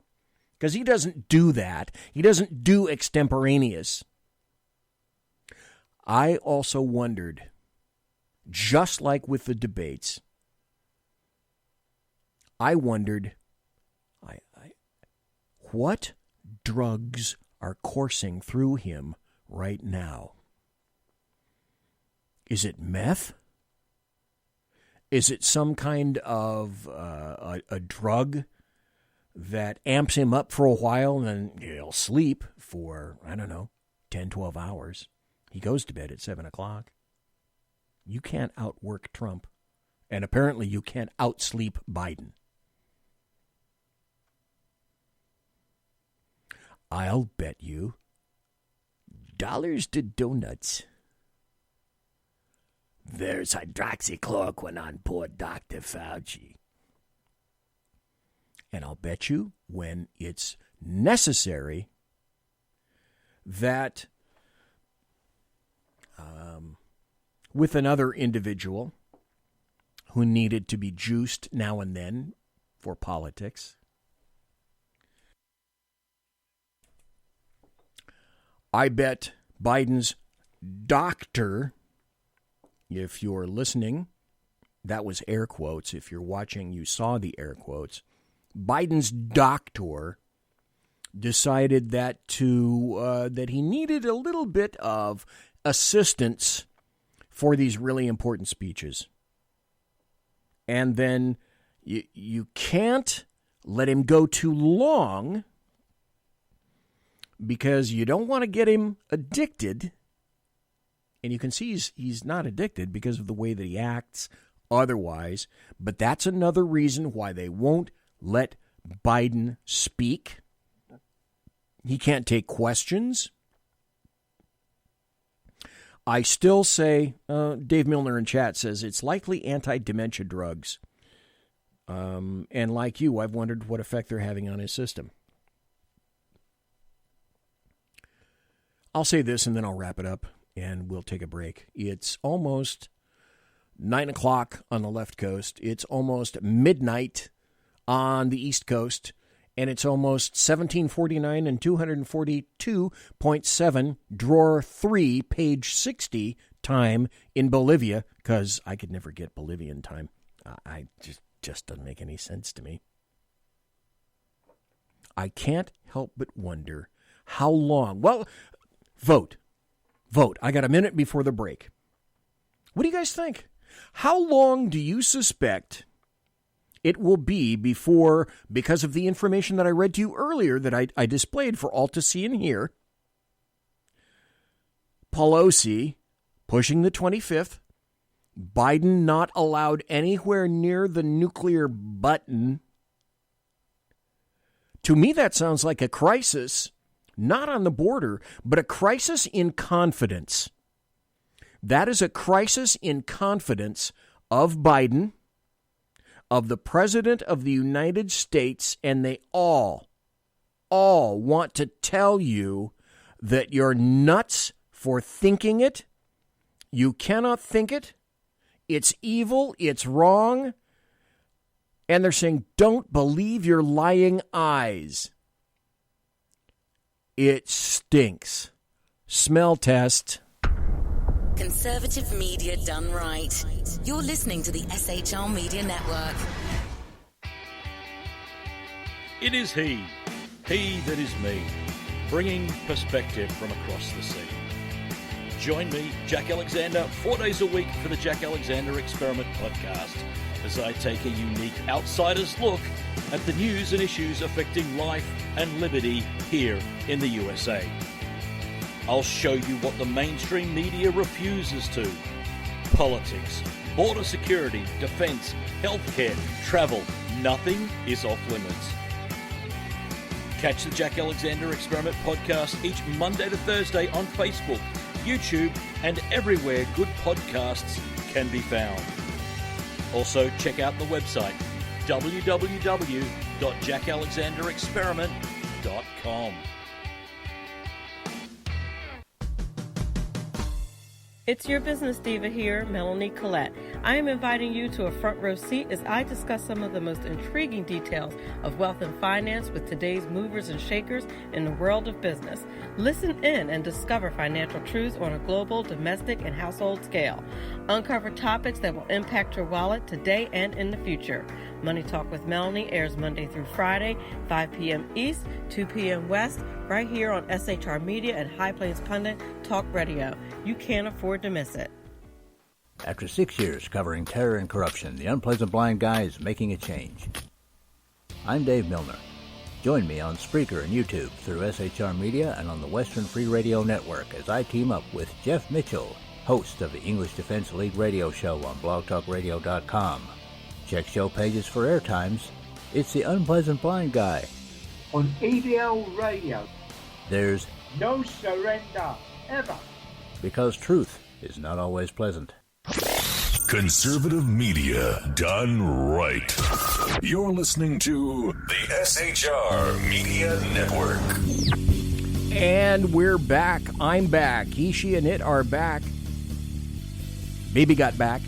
because he doesn't do that. He doesn't do extemporaneous. I also wondered, just like with the debates, I wondered, what drugs are coursing through him right now? Is it meth? Is it some kind of a drug that amps him up for a while and then he'll sleep for, 10, 12 hours? He goes to bed at 7 o'clock. You can't outwork Trump. And apparently you can't outsleep Biden. I'll bet you dollars to donuts there's hydroxychloroquine on board Dr. Fauci. And I'll bet you when it's necessary that with another individual who needed to be juiced now and then for politics, I bet Biden's doctor, if you're listening, that was air quotes. If you're watching, you saw the air quotes. Biden's doctor decided that that he needed a little bit of assistance for these really important speeches. And then you can't let him go too long, because you don't want to get him addicted. And you can see he's not addicted because of the way that he acts otherwise. But that's another reason why they won't let Biden speak. He can't take questions. I still say, Dave Milner in chat says, it's likely anti-dementia drugs. And like you, I've wondered what effect they're having on his system. I'll say this and then I'll wrap it up and we'll take a break. It's almost 9 o'clock on the left coast. It's almost midnight on the east coast. And it's almost 1749 and 242.7 drawer 3, page 60 time in Bolivia, because I could never get Bolivian time. I just doesn't make any sense to me. I can't help but wonder how long. Well, vote. I got a minute before the break. What do you guys think? How long do you suspect it will be before, because of the information that I read to you earlier that I displayed for all to see and hear, Pelosi pushing the 25th, Biden not allowed anywhere near the nuclear button? To me, that sounds like a crisis. Not on the border, but a crisis in confidence. That is a crisis in confidence of Biden, of the President of the United States, and they all want to tell you that you're nuts for thinking it. You cannot think it. It's evil. It's wrong. And they're saying, don't believe your lying eyes. It stinks. Smell test. Conservative media done right. You're listening to the SHR Media Network. It is he that is me, bringing perspective from across the sea. Join me, Jack Alexander, 4 days a week for the Jack Alexander Experiment podcast, as I take a unique outsider's look at the news and issues affecting life and liberty here in the USA. I'll show you what the mainstream media refuses to. Politics, border security, defense, healthcare, travel, nothing is off limits. Catch the Jack Alexander Experiment podcast each Monday to Thursday on Facebook, YouTube, and everywhere good podcasts can be found. Also, check out the website, www.jackalexanderexperiment.com. It's your business diva here, Melanie Collette. I am inviting you to a front row seat as I discuss some of the most intriguing details of wealth and finance with today's movers and shakers in the world of business. Listen in and discover financial truths on a global, domestic, and household scale. Uncover topics that will impact your wallet today and in the future. Money Talk with Melanie airs Monday through Friday, 5 p.m. East, 2 p.m. West, right here on SHR Media and High Plains Pundit Talk Radio. You can't afford to miss it. After 6 years covering terror and corruption, the Unpleasant Blind Guy is making a change. I'm Dave Milner. Join me on Spreaker and YouTube through SHR Media and on the Western Free Radio Network as I team up with Jeff Mitchell, host of the English Defense Elite radio show on blogtalkradio.com. Check show pages for airtimes. It's the Unpleasant Blind Guy. On EDL Radio. There's no surrender, ever. Because truth is not always pleasant. Conservative media done right. You're listening to the SHR Media Network. And we're back. I'm back. He, she, and it are back. Baby got back.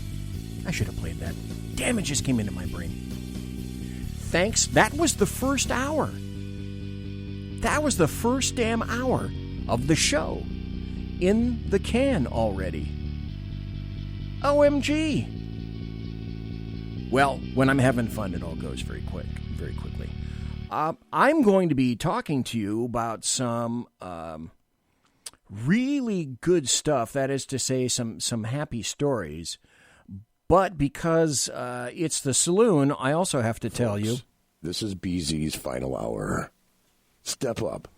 I should have played that. Damn, it just came into my brain. Thanks. That was the first hour. That was the first damn hour of the show. In the can already. OMG. Well, when I'm having fun, it all goes very quickly. I'm going to be talking to you about some really good stuff. That is to say, some happy stories. But because it's the Saloon, I also have to tell you. This is BZ's final hour. Step up.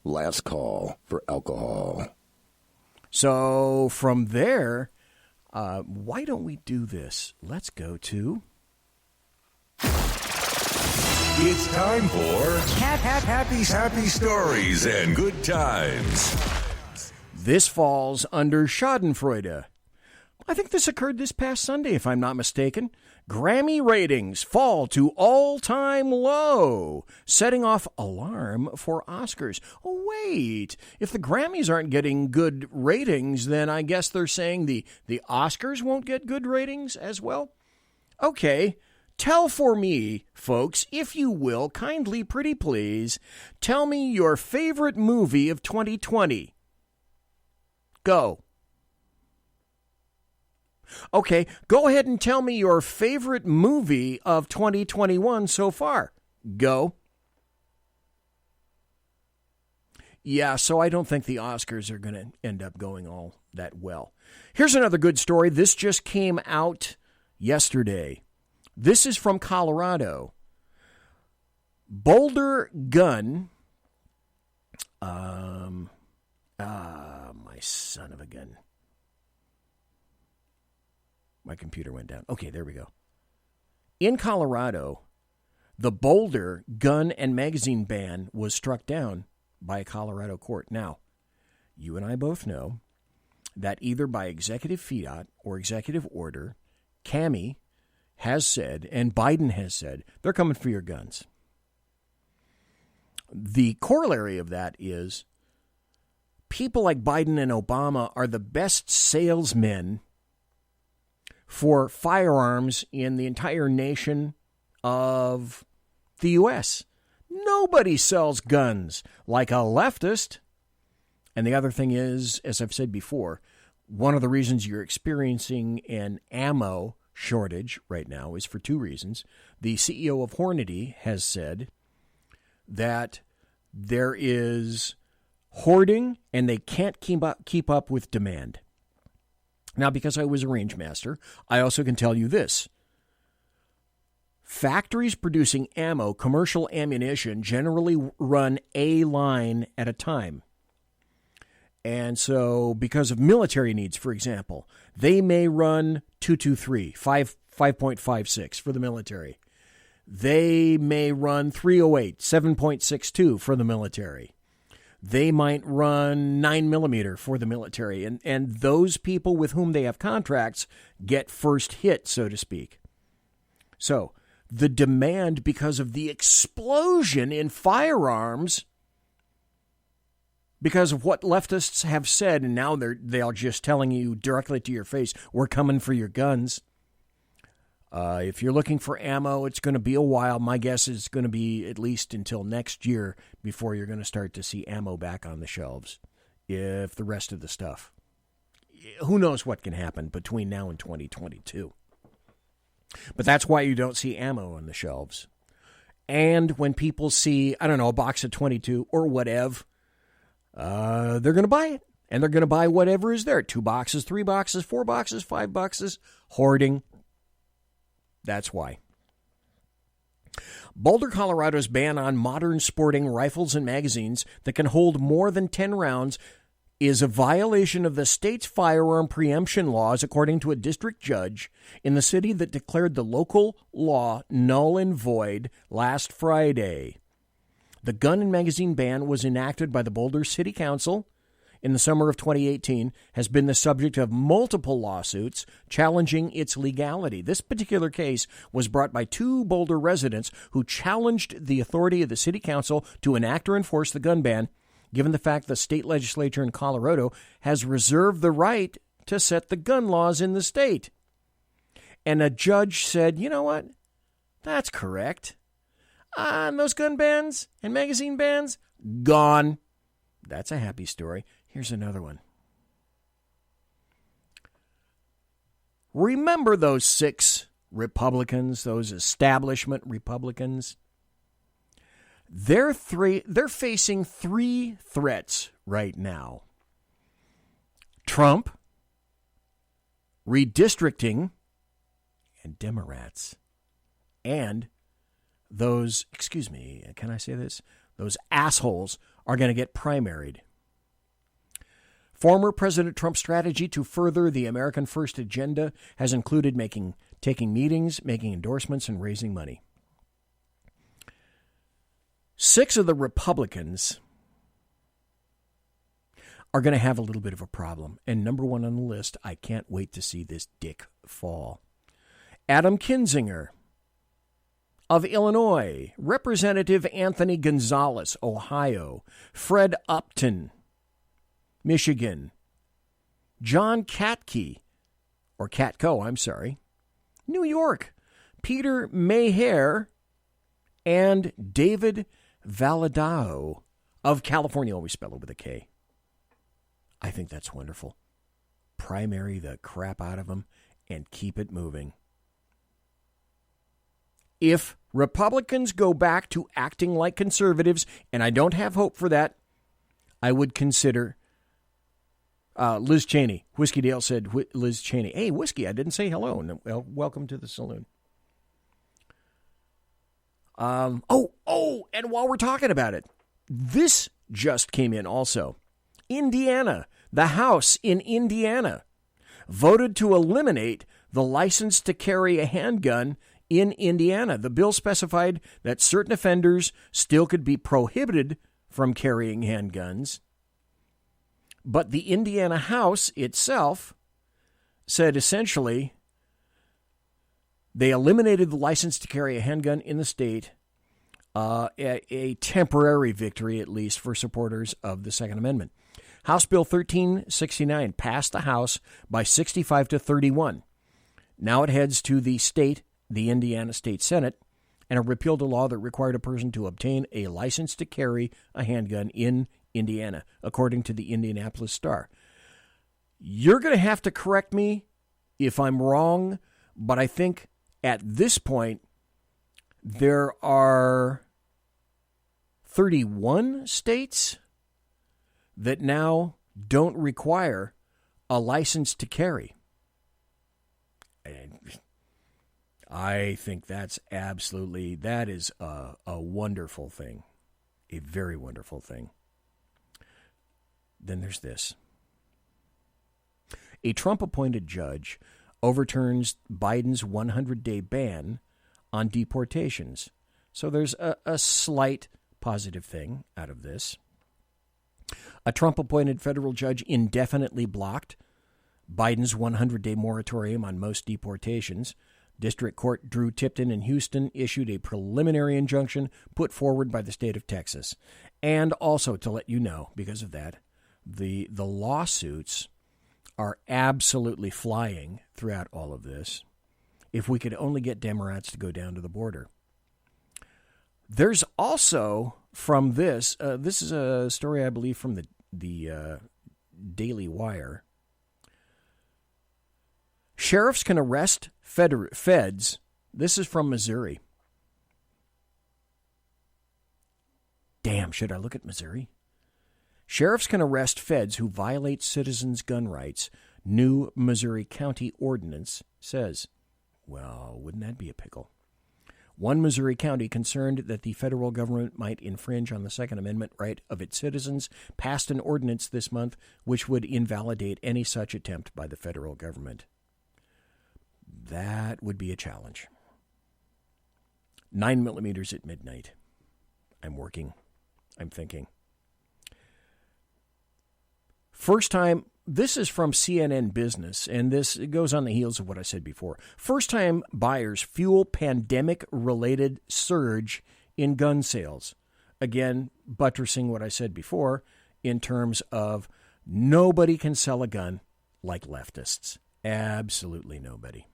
Last call for alcohol. So from there, why don't we do this? Let's go to... It's time for happy stories and good times. This falls under Schadenfreude. I think this occurred this past Sunday, if I'm not mistaken. Grammy ratings fall to all-time low, setting off alarm for Oscars. Oh, wait. If the Grammys aren't getting good ratings, then I guess they're saying the Oscars won't get good ratings as well? Okay. Tell for me, folks, if you will, kindly, pretty please, tell me your favorite movie of 2020. Go. Okay, go ahead and tell me your favorite movie of 2021 so far. Go. Yeah, so I don't think the Oscars are going to end up going all that well. Here's another good story. This just came out yesterday. This is from Colorado. Boulder gun. My son of a gun. My computer went down. Okay, there we go. In Colorado, the Boulder gun and magazine ban was struck down by a Colorado court. Now, you and I both know that either by executive fiat or executive order, Cammie has said, and Biden has said, they're coming for your guns. The corollary of that is people like Biden and Obama are the best salesmen for firearms in the entire nation of the U.S. Nobody sells guns like a leftist. And the other thing is, as I've said before, one of the reasons you're experiencing an ammo shortage right now is for two reasons. The CEO of Hornady has said that there is hoarding and they can't keep up with demand. Now, because I was a range master, I also can tell you this. Factories producing ammo, commercial ammunition, generally run a line at a time. And so because of military needs, for example, they may run 223, 5.56 for the military. They may run 308, 7.62 for the military. They might run 9mm for the military. And those people with whom they have contracts get first hit, so to speak. So the demand, because of the explosion in firearms, because of what leftists have said, and now they're just telling you directly to your face, we're coming for your guns. If you're looking for ammo, it's going to be a while. My guess is going to be at least until next year before you're going to start to see ammo back on the shelves. If the rest of the stuff, who knows what can happen between now and 2022. But that's why you don't see ammo on the shelves. And when people see, I don't know, a box of 22 or whatever, they're going to buy it. And they're going to buy whatever is there. 2 boxes, 3 boxes, 4 boxes, 5 boxes. Hoarding. That's why. Boulder, Colorado's ban on modern sporting rifles and magazines that can hold more than 10 rounds is a violation of the state's firearm preemption laws, according to a district judge in the city that declared the local law null and void last Friday. The gun and magazine ban was enacted by the Boulder City Council in the summer of 2018, has been the subject of multiple lawsuits challenging its legality. This particular case was brought by 2 Boulder residents who challenged the authority of the City Council to enact or enforce the gun ban, given the fact the state legislature in Colorado has reserved the right to set the gun laws in the state. And a judge said, you know what? That's correct. And those gun bans and magazine bans, gone. That's a happy story. Here's another one. Remember those 6 Republicans, those establishment Republicans? They're facing 3 threats right now. Trump, redistricting, and Democrats. And those, excuse me, can I say this? Those assholes are going to get primaried. Former President Trump's strategy to further the American First agenda has included taking meetings, making endorsements, and raising money. 6 of the Republicans are going to have a little bit of a problem. And number 1 on the list, I can't wait to see this dick fall. Adam Kinzinger of Illinois, Representative Anthony Gonzalez, Ohio, Fred Upton, Michigan, John Katko, New York, Peter Maher, and David Valadao of California, always spelled with a K. I think that's wonderful. Primary the crap out of them and keep it moving. If Republicans go back to acting like conservatives, and I don't have hope for that, I would consider Liz Cheney. Whiskey Dale said Liz Cheney. Hey, Whiskey, I didn't say hello. Well, welcome to the saloon. And while we're talking about it, this just came in also. Indiana, the House in Indiana, voted to eliminate the license to carry a handgun in Indiana. The bill specified that certain offenders still could be prohibited from carrying handguns. But the Indiana House itself said essentially they eliminated the license to carry a handgun in the state, a temporary victory, at least, for supporters of the Second Amendment. House Bill 1369 passed the House by 65-31. Now it heads to the Indiana State Senate, and it repealed a law that required a person to obtain a license to carry a handgun in Indiana, according to the Indianapolis Star. You're going to have to correct me if I'm wrong, but I think at this point there are 31 states that now don't require a license to carry. And I think that is a wonderful thing, a very wonderful thing. Then there's this. A Trump-appointed judge overturns Biden's 100-day ban on deportations. So there's a slight positive thing out of this. A Trump-appointed federal judge indefinitely blocked Biden's 100-day moratorium on most deportations. District Court Drew Tipton in Houston issued a preliminary injunction put forward by the state of Texas. And also, to let you know, because of that, the lawsuits are absolutely flying throughout all of this. If we could only get Democrats to go down to the border. There's also from this, this is a story I believe from the Daily Wire. Sheriffs can arrest feds. This is from Missouri. Damn, should I look at Missouri? Sheriffs can arrest feds who violate citizens' gun rights, new Missouri County Ordinance says. Well, wouldn't that be a pickle? One Missouri county concerned that the federal government might infringe on the Second Amendment right of its citizens passed an ordinance this month which would invalidate any such attempt by the federal government. That would be a challenge. 9mm at midnight. I'm working. I'm thinking. First time, this is from CNN Business, and this goes on the heels of what I said before. First-time buyers fuel pandemic-related surge in gun sales. Again, buttressing what I said before in terms of nobody can sell a gun like leftists. Absolutely nobody.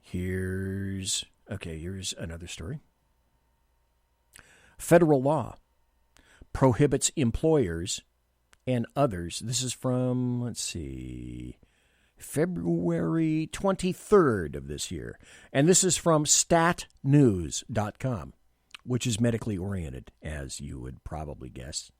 Here's another story. Federal law prohibits employers and others. This is from, February 23rd of this year. And this is from statnews.com, which is medically oriented, as you would probably guess.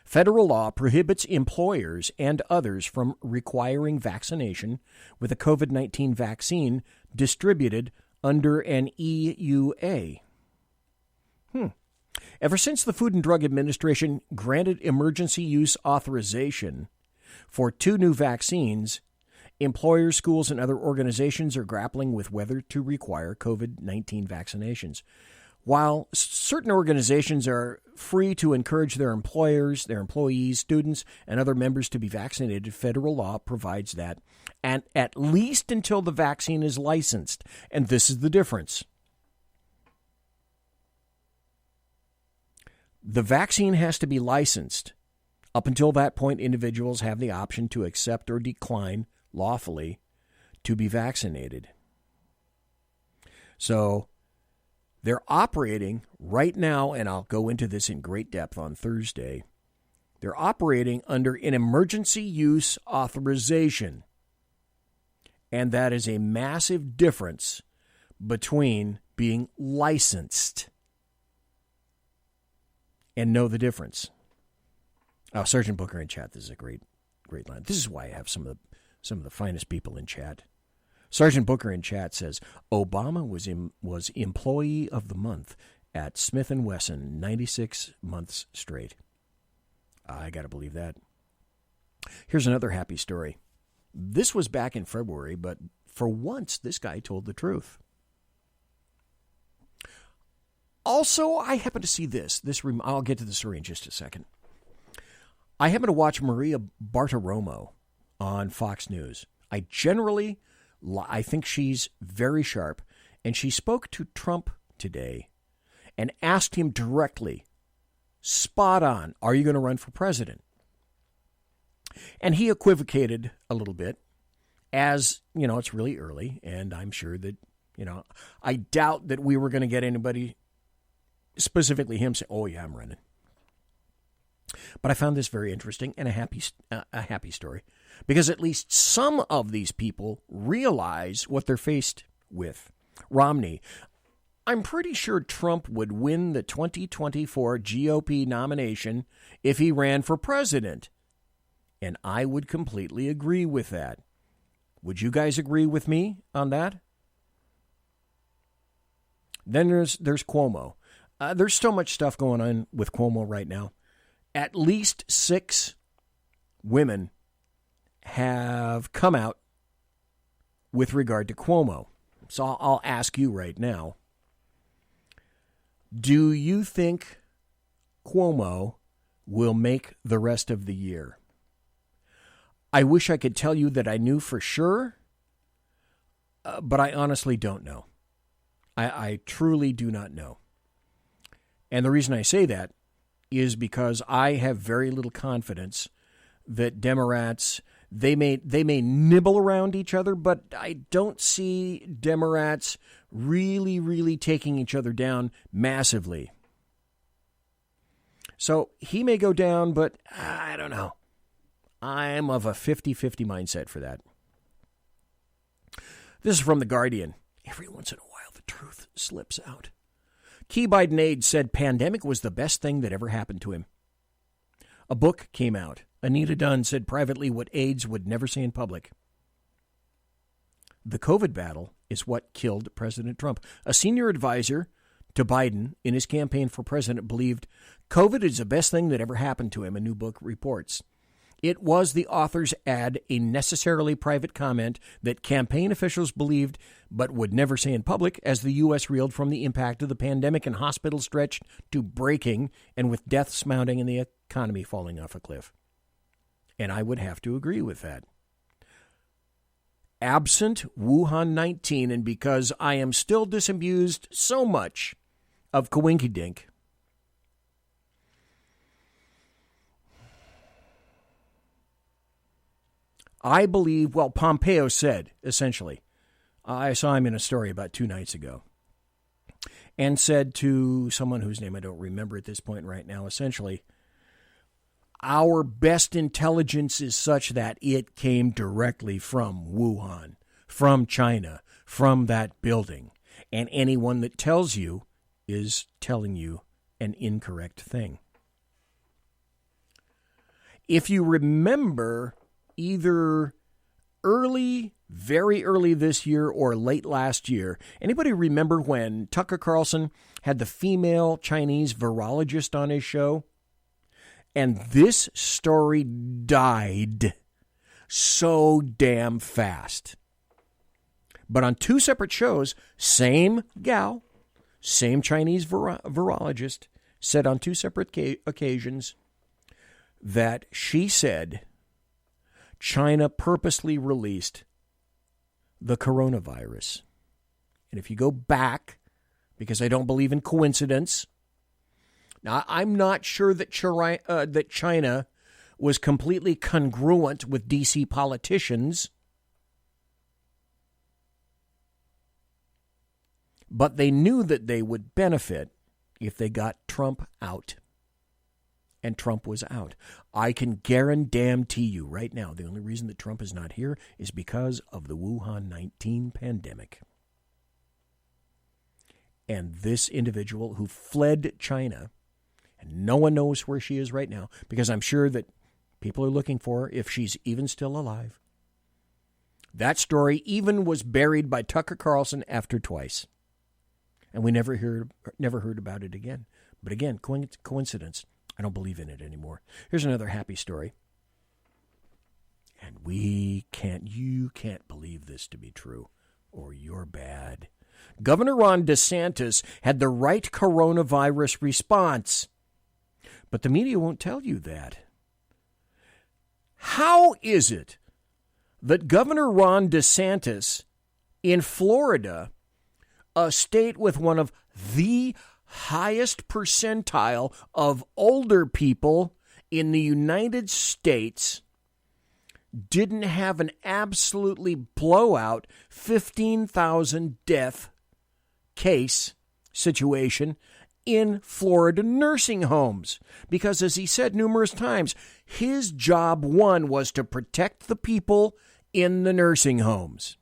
Federal law prohibits employers and others from requiring vaccination with a COVID-19 vaccine distributed under an EUA. Ever since the Food and Drug Administration granted emergency use authorization for 2 new vaccines, employers, schools, and other organizations are grappling with whether to require COVID-19 vaccinations. While certain organizations are free to encourage their employers, their employees, students, and other members to be vaccinated, federal law provides that, and at least until the vaccine is licensed. And this is the difference. The vaccine has to be licensed. Up until that point, individuals have the option to accept or decline lawfully to be vaccinated. So they're operating right now, and I'll go into this in great depth on Thursday. They're operating under an emergency use authorization. And that is a massive difference between being licensed and know the difference. Oh, Sergeant Booker in chat. This is a great line. This is why I have some of the finest people in chat. Sergeant Booker in chat says Obama was Employee of the Month at Smith & Wesson 96 months straight. I got to believe that. Here's another happy story. This was back in February, but for once, this guy told the truth. Also, I happen to see this. I'll get to the story in just a second. I happen to watch Maria Bartiromo on Fox News. I think she's very sharp, and she spoke to Trump today and asked him directly spot on. Are you going to run for president? And he equivocated a little bit, as, you know, it's really early, and I'm sure that, you know, I doubt that we were going to get anybody, specifically him, say, oh, yeah, I'm running. But I found this very interesting and a happy story, because at least some of these people realize what they're faced with. Romney. I'm pretty sure Trump would win the 2024 GOP nomination if he ran for president. And I would completely agree with that. Would you guys agree with me on that? Then there's Cuomo. There's so much stuff going on with Cuomo right now. At least 6 women have come out with regard to Cuomo. So I'll ask you right now. Do you think Cuomo will make the rest of the year? I wish I could tell you that I knew for sure, but I honestly don't know. I truly do not know. And the reason I say that is because I have very little confidence that Democrats, they may nibble around each other, but I don't see Democrats really taking each other down massively. So he may go down, but I don't know. I'm of a 50-50 mindset for that. This is from The Guardian. Every once in a while, the truth slips out. Key Biden aide said pandemic was the best thing that ever happened to him. A book came out. Anita Dunn said privately what aides would never say in public. The COVID battle is what killed President Trump. A senior advisor to Biden in his campaign for president believed COVID is the best thing that ever happened to him, a new book reports. It was, the authors add, a necessarily private comment that campaign officials believed but would never say in public as the U.S. reeled from the impact of the pandemic and hospitals stretched to breaking and with deaths mounting and the economy falling off a cliff. And I would have to agree with that. Absent Wuhan 19, and because I am still disabused so much of coinkydink, I believe, well, Pompeo said, essentially, I saw him in a story about 2 nights ago, and said to someone whose name I don't remember at this point right now, essentially, our best intelligence is such that it came directly from Wuhan, from China, from that building. And anyone that tells you is telling you an incorrect thing. If you remember, either very early this year or late last year, anybody remember when Tucker Carlson had the female Chinese virologist on his show? And this story died so damn fast. But on 2 separate shows, same gal, same Chinese virologist, said on 2 separate occasions that she said China purposely released the coronavirus. And if you go back, because I don't believe in coincidence, now, I'm not sure that China was completely congruent with D.C. politicians, but they knew that they would benefit if they got Trump out. And Trump was out. I can guarantee you right now, the only reason that Trump is not here is because of the Wuhan 19 pandemic. And this individual who fled China, and no one knows where she is right now, because I'm sure that people are looking for her if she's even still alive. That story even was buried by Tucker Carlson after twice. And we never heard about it again. But again, coincidence. I don't believe in it anymore. Here's another happy story. And you can't believe this to be true, or you're bad. Governor Ron DeSantis had the right coronavirus response. But the media won't tell you that. How is it that Governor Ron DeSantis in Florida, a state with one of the highest percentile of older people in the United States didn't have an absolutely blowout 15,000 death case situation in Florida nursing homes. Because, as he said numerous times, his job one was to protect the people in the nursing homes.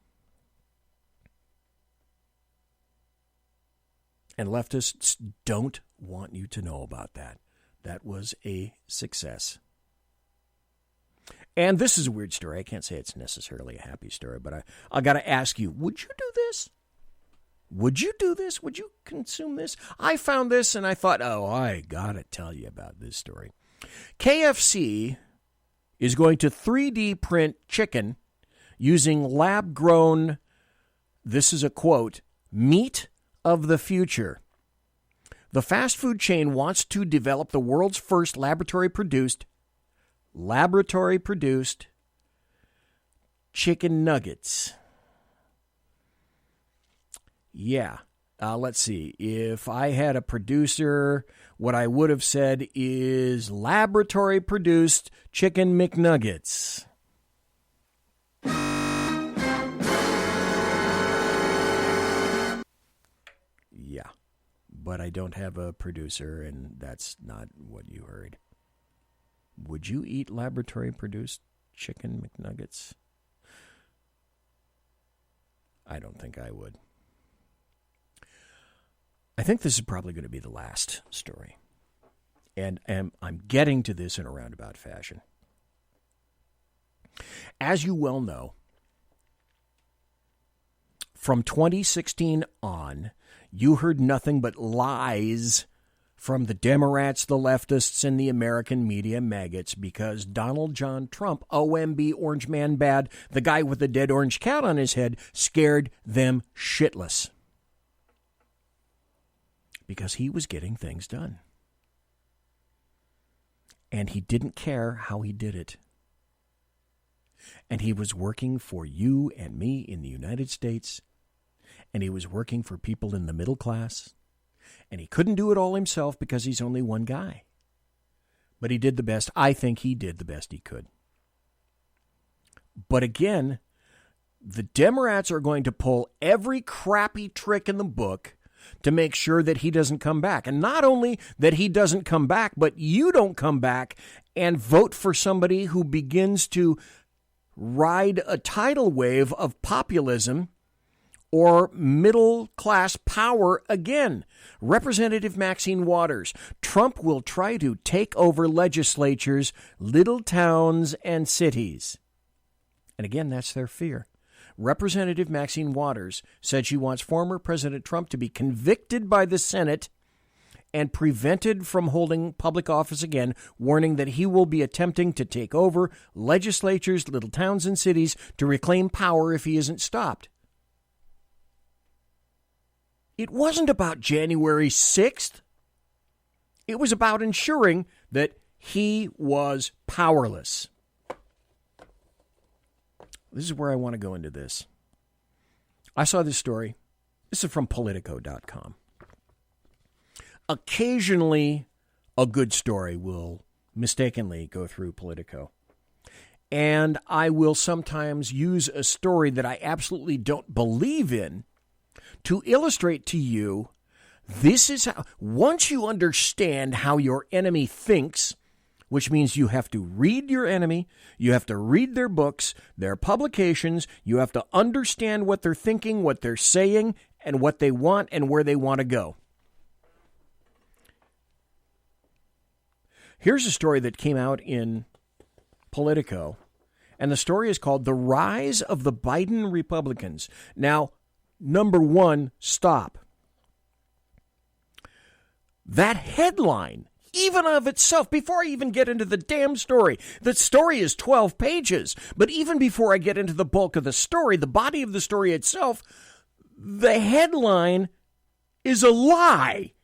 And leftists don't want you to know about that. That was a success. And this is a weird story. I can't say it's necessarily a happy story, but I got to ask you, would you do this? Would you do this? Would you consume this? I found this and I thought, oh, I got to tell you about this story. KFC is going to 3D print chicken using lab-grown, this is a quote, meat of the future. The fast food chain wants to develop the world's first laboratory-produced chicken nuggets. Yeah. Let's see. If I had a producer, what I would have said is laboratory-produced chicken McNuggets. Yeah. But I don't have a producer, and that's not what you heard. Would you eat laboratory-produced chicken McNuggets? I don't think I would. I think this is probably going to be the last story. And I'm getting to this in a roundabout fashion. As you well know, from 2016 on, you heard nothing but lies from the Democrats, the leftists, and the American media maggots because Donald John Trump, OMB, Orange Man Bad, the guy with the dead orange cat on his head, scared them shitless. Because he was getting things done. And he didn't care how he did it. And he was working for you and me in the United States. And he was working for people in the middle class. And he couldn't do it all himself because he's only one guy. But he did the best. I think he did the best he could. But again, the Democrats are going to pull every crappy trick in the book to make sure that he doesn't come back. And not only that he doesn't come back, but you don't come back and vote for somebody who begins to ride a tidal wave of populism or middle-class power again. Representative Maxine Waters. Trump will try to take over legislatures, little towns, and cities. And again, that's their fear. Representative Maxine Waters said she wants former President Trump to be convicted by the Senate and prevented from holding public office again, warning that he will be attempting to take over legislatures, little towns, and cities to reclaim power if he isn't stopped. It wasn't about January 6th. It was about ensuring that he was powerless. This is where I want to go into this. I saw this story. This is from Politico.com. Occasionally, a good story will mistakenly go through Politico. And I will sometimes use a story that I absolutely don't believe in to illustrate to you, this is how, once you understand how your enemy thinks, which means you have to read your enemy, you have to read their books, their publications, you have to understand what they're thinking, what they're saying, and what they want and where they want to go. Here's a story that came out in Politico, and the story is called The Rise of the Biden Republicans. Now, number one, stop. That headline, even of itself, before I even get into the damn story, the story is 12 pages. But even before I get into the bulk of the story, the body of the story itself, the headline is a lie.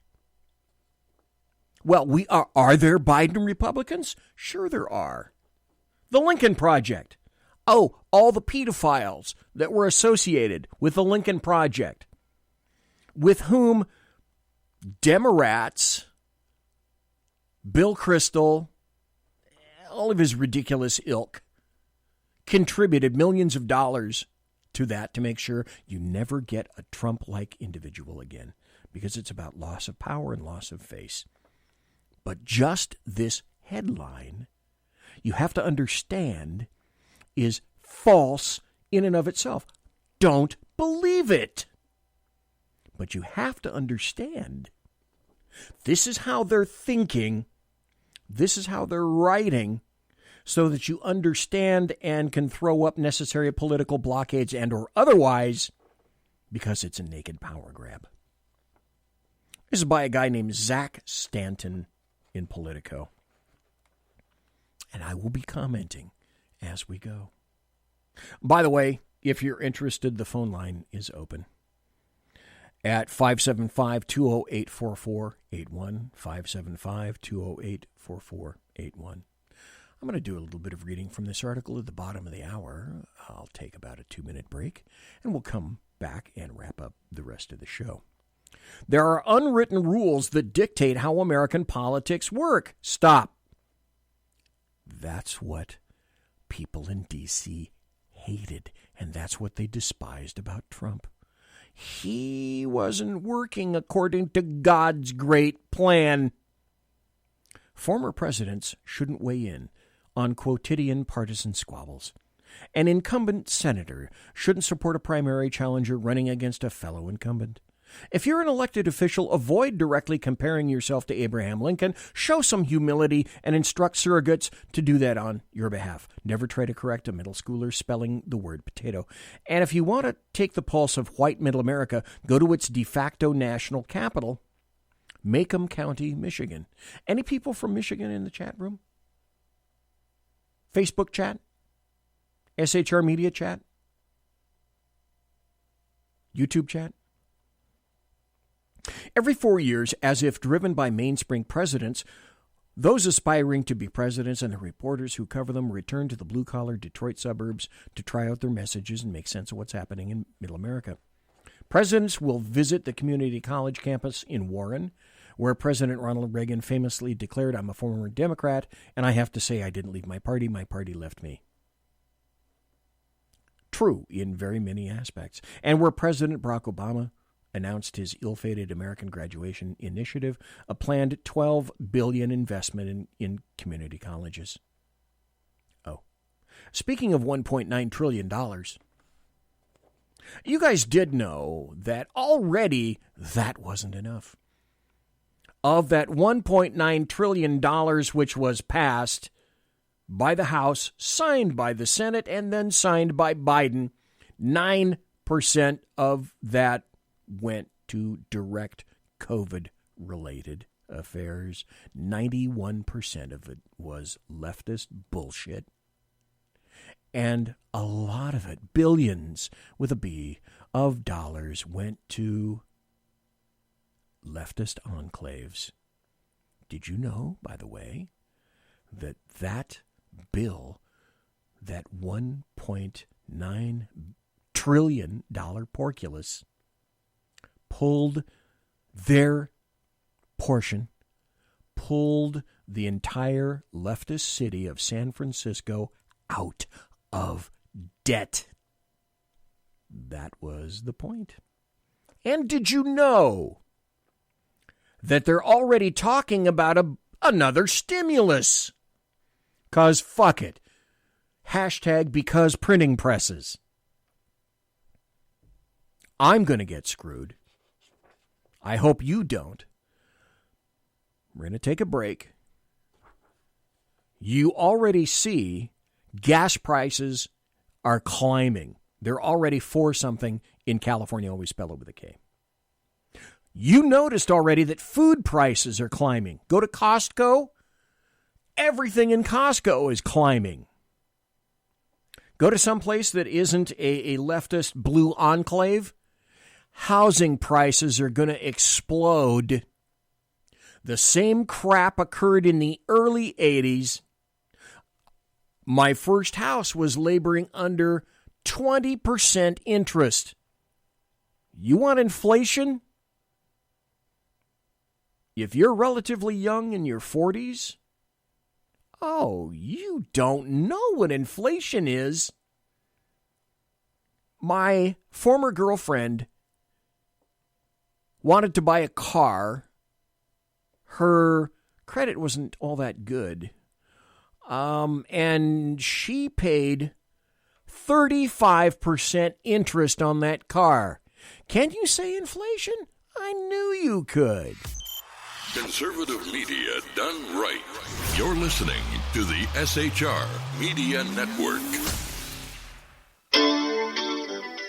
Well, are there Biden Republicans? Sure there are. The Lincoln Project. Oh, all the pedophiles that were associated with the Lincoln Project, with whom Democrats, Bill Kristol, all of his ridiculous ilk, contributed millions of dollars to that to make sure you never get a Trump-like individual again, because it's about loss of power and loss of face. But just this headline, you have to understand, is false in and of itself. Don't believe it. But you have to understand, this is how they're thinking, this is how they're writing, so that you understand and can throw up necessary political blockades and or otherwise, because it's a naked power grab. This is by a guy named Zach Stanton in Politico. And I will be commenting as we go. By the way, if you're interested, the phone line is open at 575-208-4481, 575-208-4481. I'm going to do a little bit of reading from this article at the bottom of the hour. I'll take about a 2-minute break, and we'll come back and wrap up the rest of the show. There are unwritten rules that dictate how American politics work. Stop. That's what people in D.C. hated, and that's what they despised about Trump. He wasn't working according to God's great plan. Former presidents shouldn't weigh in on quotidian partisan squabbles. An incumbent senator shouldn't support a primary challenger running against a fellow incumbent. If you're an elected official, avoid directly comparing yourself to Abraham Lincoln. Show some humility and instruct surrogates to do that on your behalf. Never try to correct a middle schooler spelling the word potato. And if you want to take the pulse of white middle America, go to its de facto national capital, Macomb County, Michigan. Any people from Michigan in the chat room? Facebook chat? SHR Media chat? YouTube chat? Every 4 years, as if driven by mainspring presidents, those aspiring to be presidents and the reporters who cover them return to the blue-collar Detroit suburbs to try out their messages and make sense of what's happening in Middle America. Presidents will visit the community college campus in Warren, where President Ronald Reagan famously declared, "I'm a former Democrat, and I have to say I didn't leave my party left me." True in very many aspects. And where President Barack Obama announced his ill-fated American Graduation Initiative, a planned $12 billion investment in community colleges. Oh, speaking of $1.9 trillion, you guys did know that already that wasn't enough. Of that $1.9 trillion which was passed by the House, signed by the Senate, and then signed by Biden, 9% of that went to direct COVID-related affairs. 91% of it was leftist bullshit. And a lot of it, billions with a B, of dollars went to leftist enclaves. Did you know, by the way, that that bill, that $1.9 trillion porculus, pulled their portion, pulled the entire leftist city of San Francisco out of debt? That was the point. And did you know that they're already talking about another stimulus? 'Cause fuck it. Hashtag because printing presses. I'm going to get screwed. I hope you don't. We're going to take a break. You already see gas prices are climbing. They're already for something in California, always spell it with a K. You noticed already that food prices are climbing. Go to Costco. Everything in Costco is climbing. Go to some place that isn't a leftist blue enclave. Housing prices are going to explode. The same crap occurred in the early 80s. My first house was laboring under 20% interest. You want inflation? If you're relatively young in your 40s, oh, you don't know what inflation is. My former girlfriend wanted to buy a car. Her credit wasn't all that good. And she paid 35% interest on that car. Can you say inflation? I knew you could. Conservative media done right. You're listening to the SHR Media Network.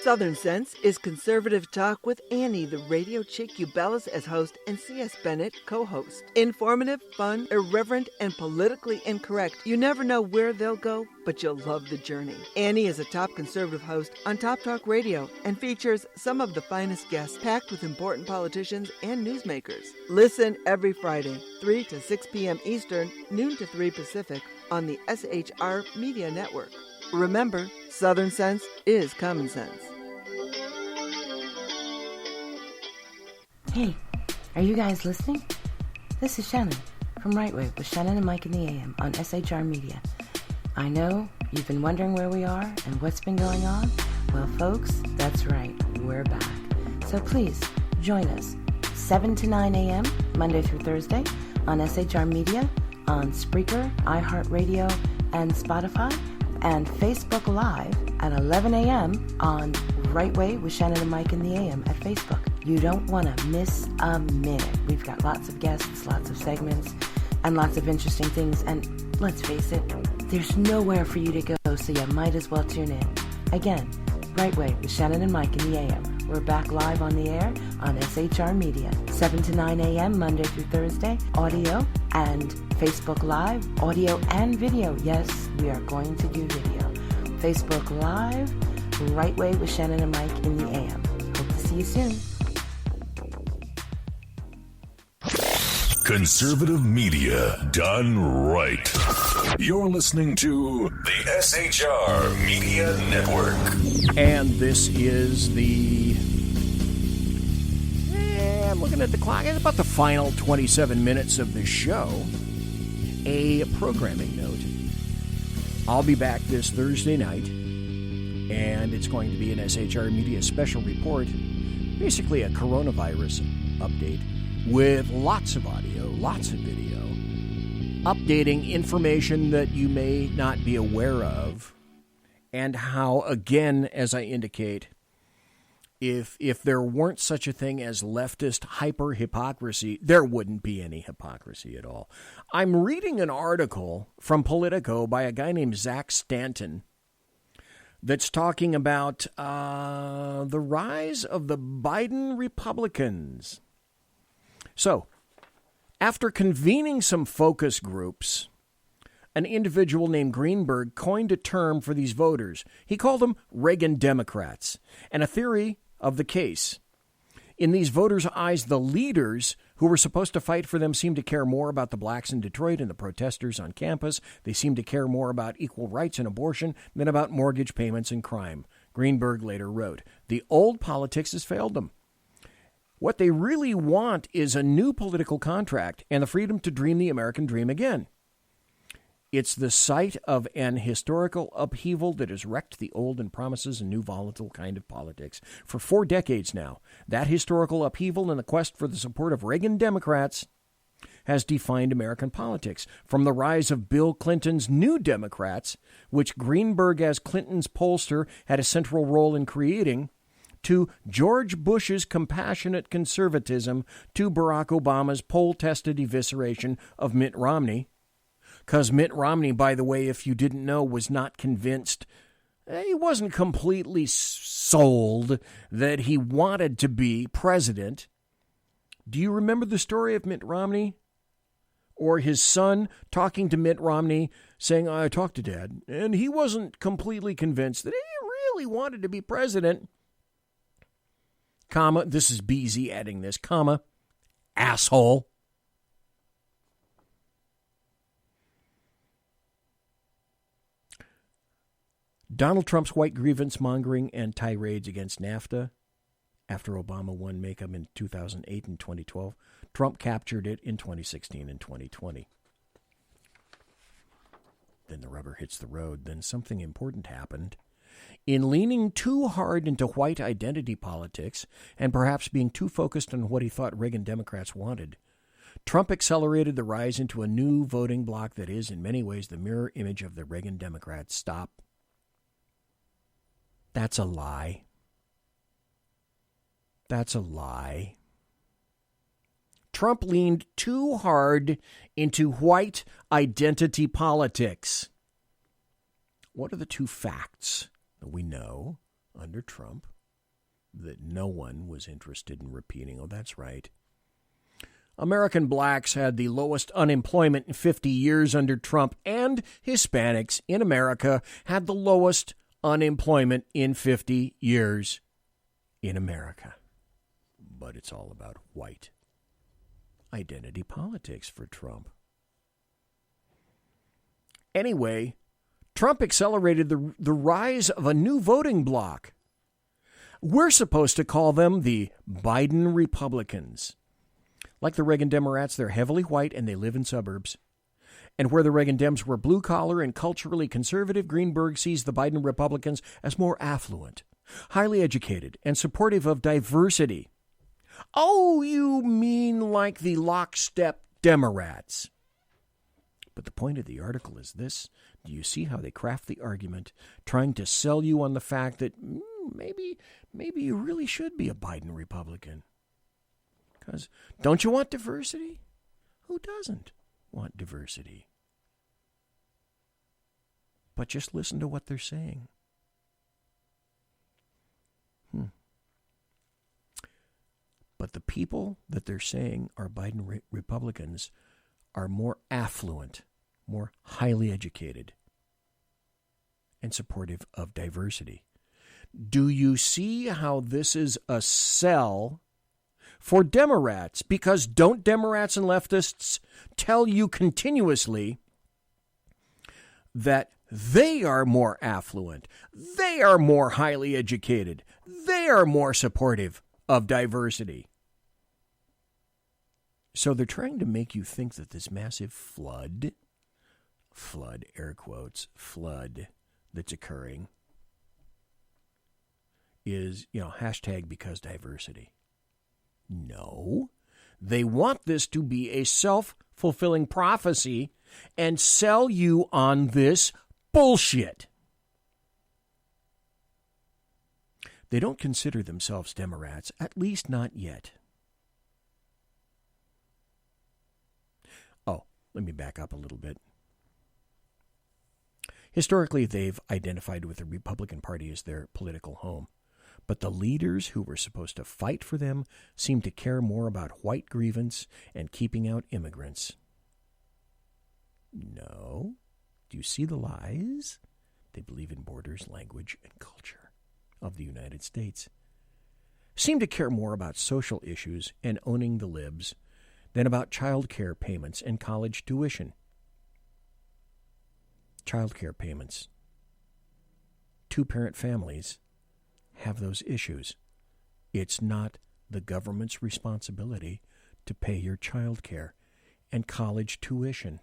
Southern Sense is conservative talk with Annie, the radio chick you bellows as host, and C.S. Bennett co-host. Informative, fun, irreverent, and politically incorrect. You never know where they'll go, but you'll love the journey. Annie is a top conservative host on Top Talk Radio and features some of the finest guests packed with important politicians and newsmakers. Listen every Friday, 3 to 6 p.m. Eastern, noon to 3 Pacific, on the SHR Media Network. Remember, Southern Sense is common sense. Hey, are you guys listening? This is Shannon from Right Way with Shannon and Mike in the AM on SHR Media. I know you've been wondering where we are and what's been going on. Well, folks, that's right. We're back. So please join us 7 to 9 a.m. Monday through Thursday on SHR Media, on Spreaker, iHeartRadio, and Spotify, and Facebook Live at 11 a.m. on Right Way with Shannon and Mike in the AM at Facebook. You don't want to miss a minute. We've got lots of guests, lots of segments, and lots of interesting things. And let's face it, there's nowhere for you to go, so you might as well tune in. Again, Right Way with Shannon and Mike in the AM. We're back live on the air on SHR Media, 7 to 9 a.m. Monday through Thursday, audio and Facebook Live, audio and video. Yes, we are going to do video. Facebook Live, Right Way with Shannon and Mike in the AM. Hope to see you soon. Conservative media done right. You're listening to the SHR Media Network. And this is the... I'm looking at the clock. It's about the final 27 minutes of the show. A programming note. I'll be back this Thursday night, and it's going to be an SHR Media special report, basically a coronavirus update, with lots of audio, lots of video, updating information that you may not be aware of, and how, again, as I indicate, if there weren't such a thing as leftist hyper-hypocrisy, there wouldn't be any hypocrisy at all. I'm reading an article from Politico by a guy named Zach Stanton that's talking about the rise of the Biden Republicans. So, after convening some focus groups, an individual named Greenberg coined a term for these voters. He called them Reagan Democrats, and a theory of the case. In these voters' eyes, the leaders who were supposed to fight for them seemed to care more about the blacks in Detroit and the protesters on campus. They seemed to care more about equal rights and abortion than about mortgage payments and crime. Greenberg later wrote, "The old politics has failed them. What they really want is a new political contract and the freedom to dream the American dream again. It's the site of an historical upheaval that has wrecked the old and promises a new volatile kind of politics. For 4 decades now, that historical upheaval and the quest for the support of Reagan Democrats has defined American politics. From the rise of Bill Clinton's New Democrats, which Greenberg, as Clinton's pollster, had a central role in creating, to George Bush's compassionate conservatism, to Barack Obama's poll-tested evisceration of Mitt Romney. Because Mitt Romney, by the way, if you didn't know, was not convinced, he wasn't completely sold that he wanted to be president. Do you remember the story of Mitt Romney? Or his son talking to Mitt Romney, saying, I talked to Dad, and he wasn't completely convinced that he really wanted to be president. Comma, this is BZ adding this, comma, asshole. Donald Trump's white grievance mongering and tirades against NAFTA After Obama won makeup in 2008 and 2012, Trump captured it in 2016 and 2020. Then the rubber hits the road. Then something important happened. In leaning too hard into white identity politics and perhaps being too focused on what he thought Reagan Democrats wanted, Trump accelerated the rise into a new voting bloc that is, in many ways, the mirror image of the Reagan Democrats. Stop. That's a lie. That's a lie. Trump leaned too hard into white identity politics. What are the two facts that we know under Trump that no one was interested in repeating? Oh, that's right. American blacks had the lowest unemployment in 50 years under Trump, and Hispanics in America had the lowest unemployment in 50 years in America. But it's all about white identity politics for Trump. Anyway, Trump accelerated the rise of a new voting bloc. We're supposed to call them the Biden Republicans. Like the Reagan Democrats, they're heavily white and they live in suburbs. And where the Reagan Dems were blue-collar and culturally conservative, Greenberg sees the Biden Republicans as more affluent, highly educated, and supportive of diversity. Oh, you mean like the lockstep Democrats? But the point of the article is this. Do you see how they craft the argument, trying to sell you on the fact that maybe you really should be a Biden Republican? Because don't you want diversity? Who doesn't want diversity? But just listen to what they're saying. But the people that they're saying are Biden Republicans are more affluent, more highly educated, and supportive of diversity. Do you see how this is a sell for Democrats? Because don't Democrats and leftists tell you continuously that they are more affluent, they are more highly educated, they are more supportive of diversity? So they're trying to make you think that this massive flood, air quotes, flood that's occurring is, hashtag because diversity. No, they want this to be a self-fulfilling prophecy and sell you on this bullshit. They don't consider themselves Democrats, at least not yet. Oh, let me back up a little bit. Historically, they've identified with the Republican Party as their political home. But the leaders who were supposed to fight for them seem to care more about white grievance and keeping out immigrants. No. Do you see the lies? They believe in borders, language, and culture of the United States. Seem to care more about social issues and owning the libs than about child care payments and college tuition. Child care payments. Two-parent families have those issues. It's not the government's responsibility to pay your child care and college tuition.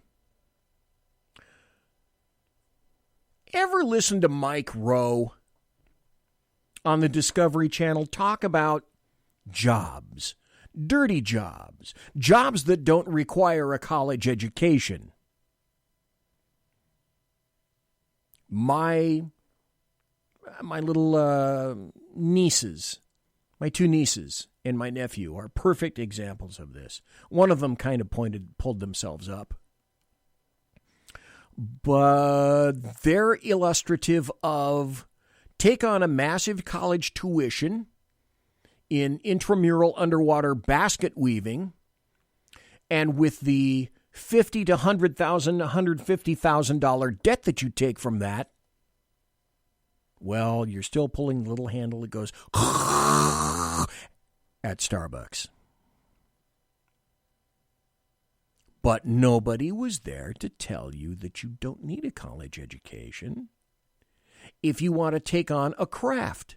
Ever listen to Mike Rowe on the Discovery Channel talk about jobs, dirty jobs, jobs that don't require a college education? My little nieces, my two nieces and my nephew are perfect examples of this. One of them kind of pulled themselves up. But they're illustrative of take on a massive college tuition in intramural underwater basket weaving, and with the $50,000 to $100,000, $150,000 debt that you take from that, well, you're still pulling the little handle that goes at Starbucks. But nobody was there to tell you that you don't need a college education if you want to take on a craft.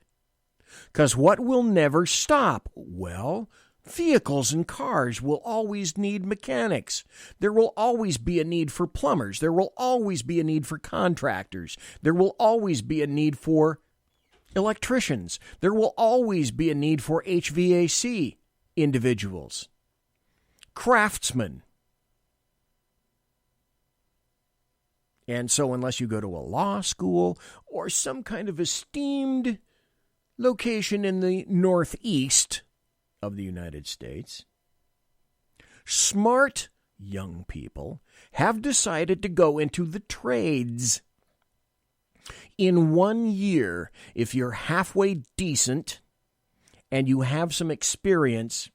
Because what will never stop? Well, vehicles and cars will always need mechanics. There will always be a need for plumbers. There will always be a need for contractors. There will always be a need for electricians. There will always be a need for HVAC individuals, craftsmen. And so unless you go to a law school or some kind of esteemed location in the Northeast of the United States, smart young people have decided to go into the trades. In 1 year, if you're halfway decent and you have some experience,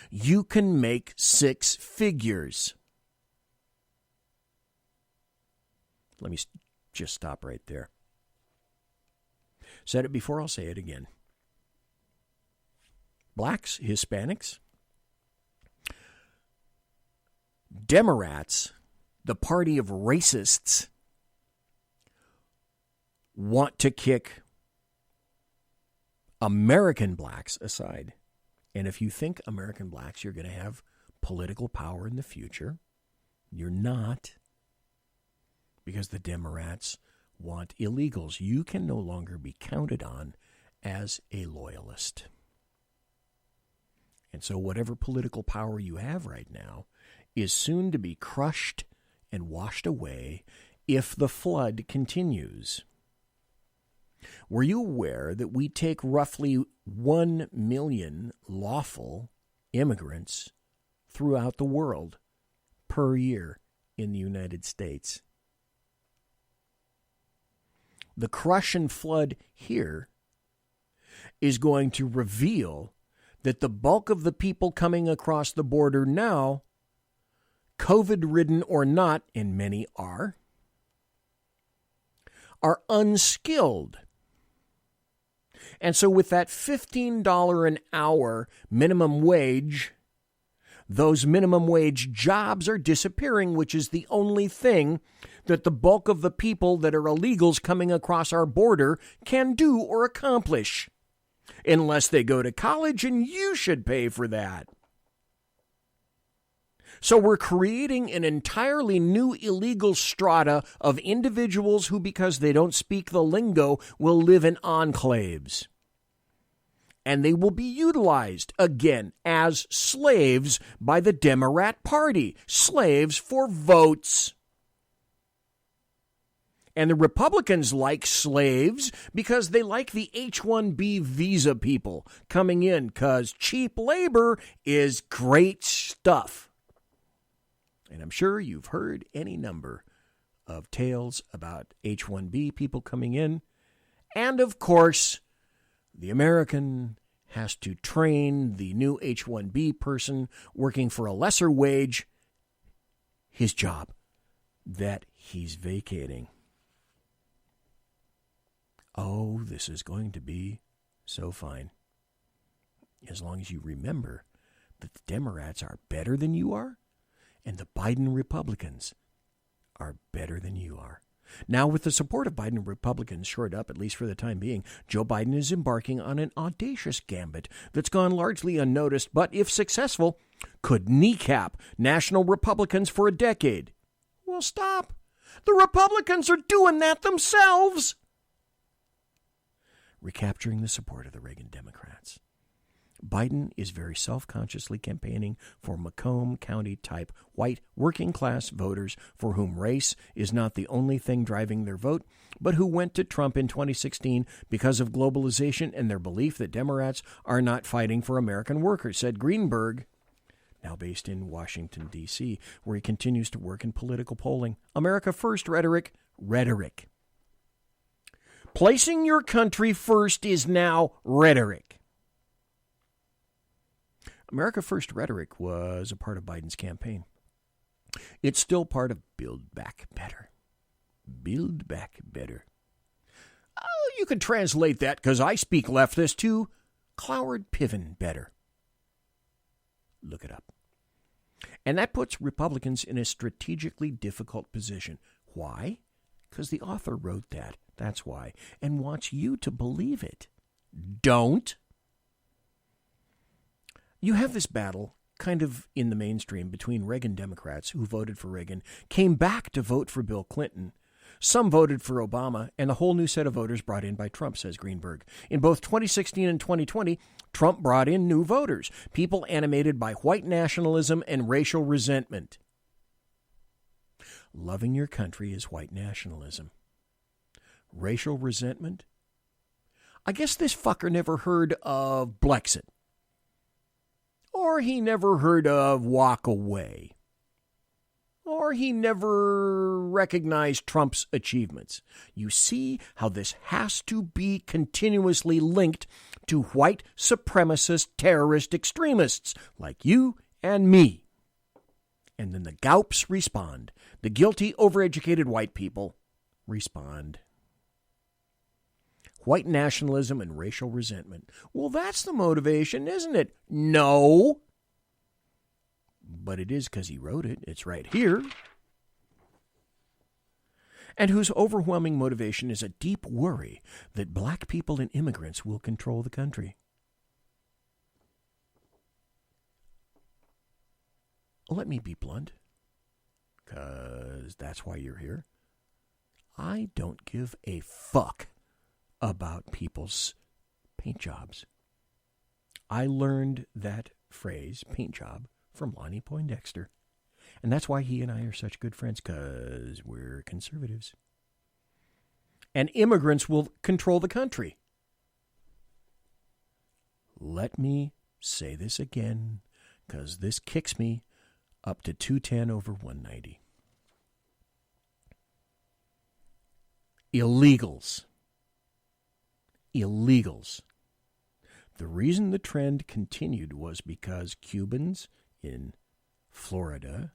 you can make 6 figures. Let me just stop right there. Said it before, I'll say it again. Blacks, Hispanics, Democrats, the party of racists, want to kick American blacks aside. And if you think American blacks, you're going to have political power in the future, you're not. Because the Democrats want illegals. You can no longer be counted on as a loyalist. And so whatever political power you have right now is soon to be crushed and washed away if the flood continues. Were you aware that we take roughly 1 million lawful immigrants throughout the world per year in the United States? The crush and flood here is going to reveal that the bulk of the people coming across the border now, COVID-ridden or not, and many are unskilled. And so with that $15 an hour minimum wage, those minimum wage jobs are disappearing, which is the only thing that the bulk of the people that are illegals coming across our border can do or accomplish. Unless they go to college, and you should pay for that. So we're creating an entirely new illegal strata of individuals who, because they don't speak the lingo, will live in enclaves. And they will be utilized, again, as slaves by the Democrat Party. Slaves for votes. And the Republicans like slaves because they like the H-1B visa people coming in because cheap labor is great stuff. And I'm sure you've heard any number of tales about H-1B people coming in. And, of course, the American has to train the new H-1B person working for a lesser wage his job that he's vacating. Oh, this is going to be so fine. As long as you remember that the Democrats are better than you are, and the Biden Republicans are better than you are. Now, with the support of Biden Republicans shored up, at least for the time being, Joe Biden is embarking on an audacious gambit that's gone largely unnoticed, but if successful, could kneecap national Republicans for a decade. Well, stop. The Republicans are doing that themselves. Recapturing the support of the Reagan Democrats. Biden is very self-consciously campaigning for Macomb County-type white working-class voters for whom race is not the only thing driving their vote, but who went to Trump in 2016 because of globalization and their belief that Democrats are not fighting for American workers, said Greenberg, now based in Washington, D.C., where he continues to work in political polling. America First rhetoric. Placing your country first is now rhetoric. America First rhetoric was a part of Biden's campaign. It's still part of Build Back Better. Build Back Better. Oh, you could translate that, because I speak leftist, to Cloward Piven better. Look it up. And that puts Republicans in a strategically difficult position. Why? Because the author wrote that. That's why. And wants you to believe it. Don't. You have this battle kind of in the mainstream between Reagan Democrats who voted for Reagan, came back to vote for Bill Clinton. Some voted for Obama, and a whole new set of voters brought in by Trump, says Greenberg. In both 2016 and 2020, Trump brought in new voters, people animated by white nationalism and racial resentment. Loving your country is white nationalism. Racial resentment? I guess this fucker never heard of Blexit. Or he never heard of walk away. Or he never recognized Trump's achievements. You see how this has to be continuously linked to white supremacist terrorist extremists like you and me. And then the Gaups respond. The guilty, overeducated white people respond. White nationalism and racial resentment. Well, that's the motivation, isn't it? No. But it is because he wrote it. It's right here. And whose overwhelming motivation is a deep worry that black people and immigrants will control the country. Let me be blunt, because that's why you're here. I don't give a fuck about people's paint jobs. I learned that phrase, paint job, from Lonnie Poindexter. And that's why he and I are such good friends, because we're conservatives. And immigrants will control the country. Let me say this again, because this kicks me up to 210 over 190. Illegals. Illegals. The reason the trend continued was because Cubans in Florida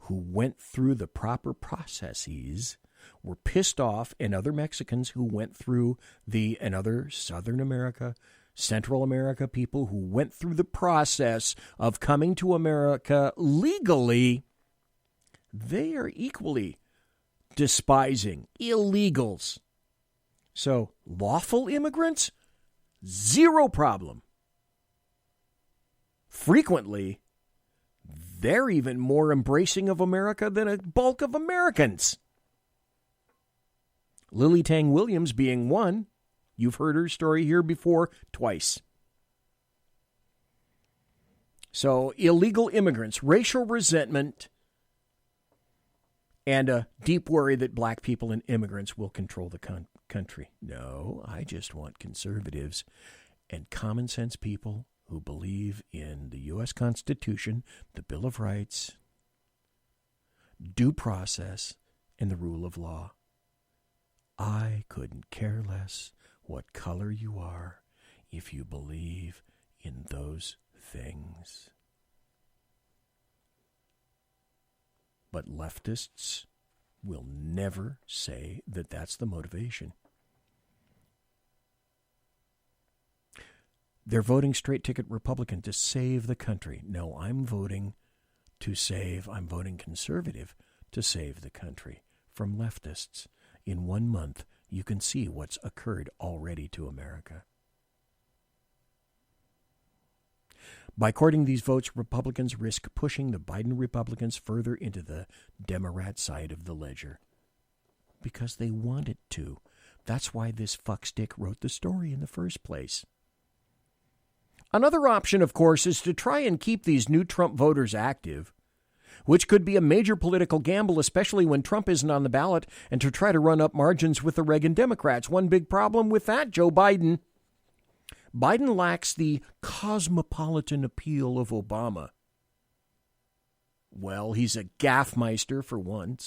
who went through the proper processes were pissed off, and other Mexicans who went through and other Southern America, Central America people who went through the process of coming to America legally, they are equally despising illegals. So lawful immigrants, zero problem. Frequently, they're even more embracing of America than a bulk of Americans. Lily Tang Williams being one. You've heard her story here before twice. So illegal immigrants, racial resentment, and a deep worry that black people and immigrants will control the country. No, I just want conservatives and common sense people who believe in the U.S. Constitution, the Bill of Rights, due process, and the rule of law. I couldn't care less what color you are if you believe in those things. But leftists will never say that that's the motivation. They're voting straight-ticket Republican to save the country. No, I'm voting conservative to save the country from leftists. In 1 month, you can see what's occurred already to America. By courting these votes, Republicans risk pushing the Biden Republicans further into the Democrat side of the ledger. Because they wanted to. That's why this fuckstick wrote the story in the first place. Another option, of course, is to try and keep these new Trump voters active, which could be a major political gamble, especially when Trump isn't on the ballot, and to try to run up margins with the Reagan Democrats. One big problem with that, Joe Biden. Biden lacks the cosmopolitan appeal of Obama. Well, he's a gaffmeister for one,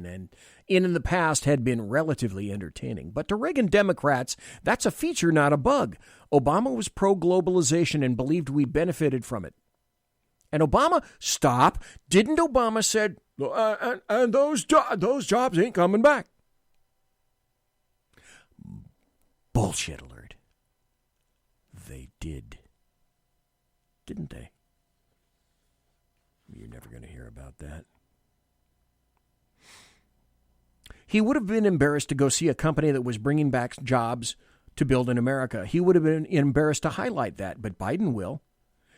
and in the past had been relatively entertaining. But to Reagan Democrats, that's a feature, not a bug. Obama was pro-globalization and believed we benefited from it. And Obama, stop. Didn't Obama said, and those jobs ain't coming back? Bullshit alert. They did. Didn't they? You're never going to hear about that. He would have been embarrassed to go see a company that was bringing back jobs to build in America. He would have been embarrassed to highlight that, but Biden will.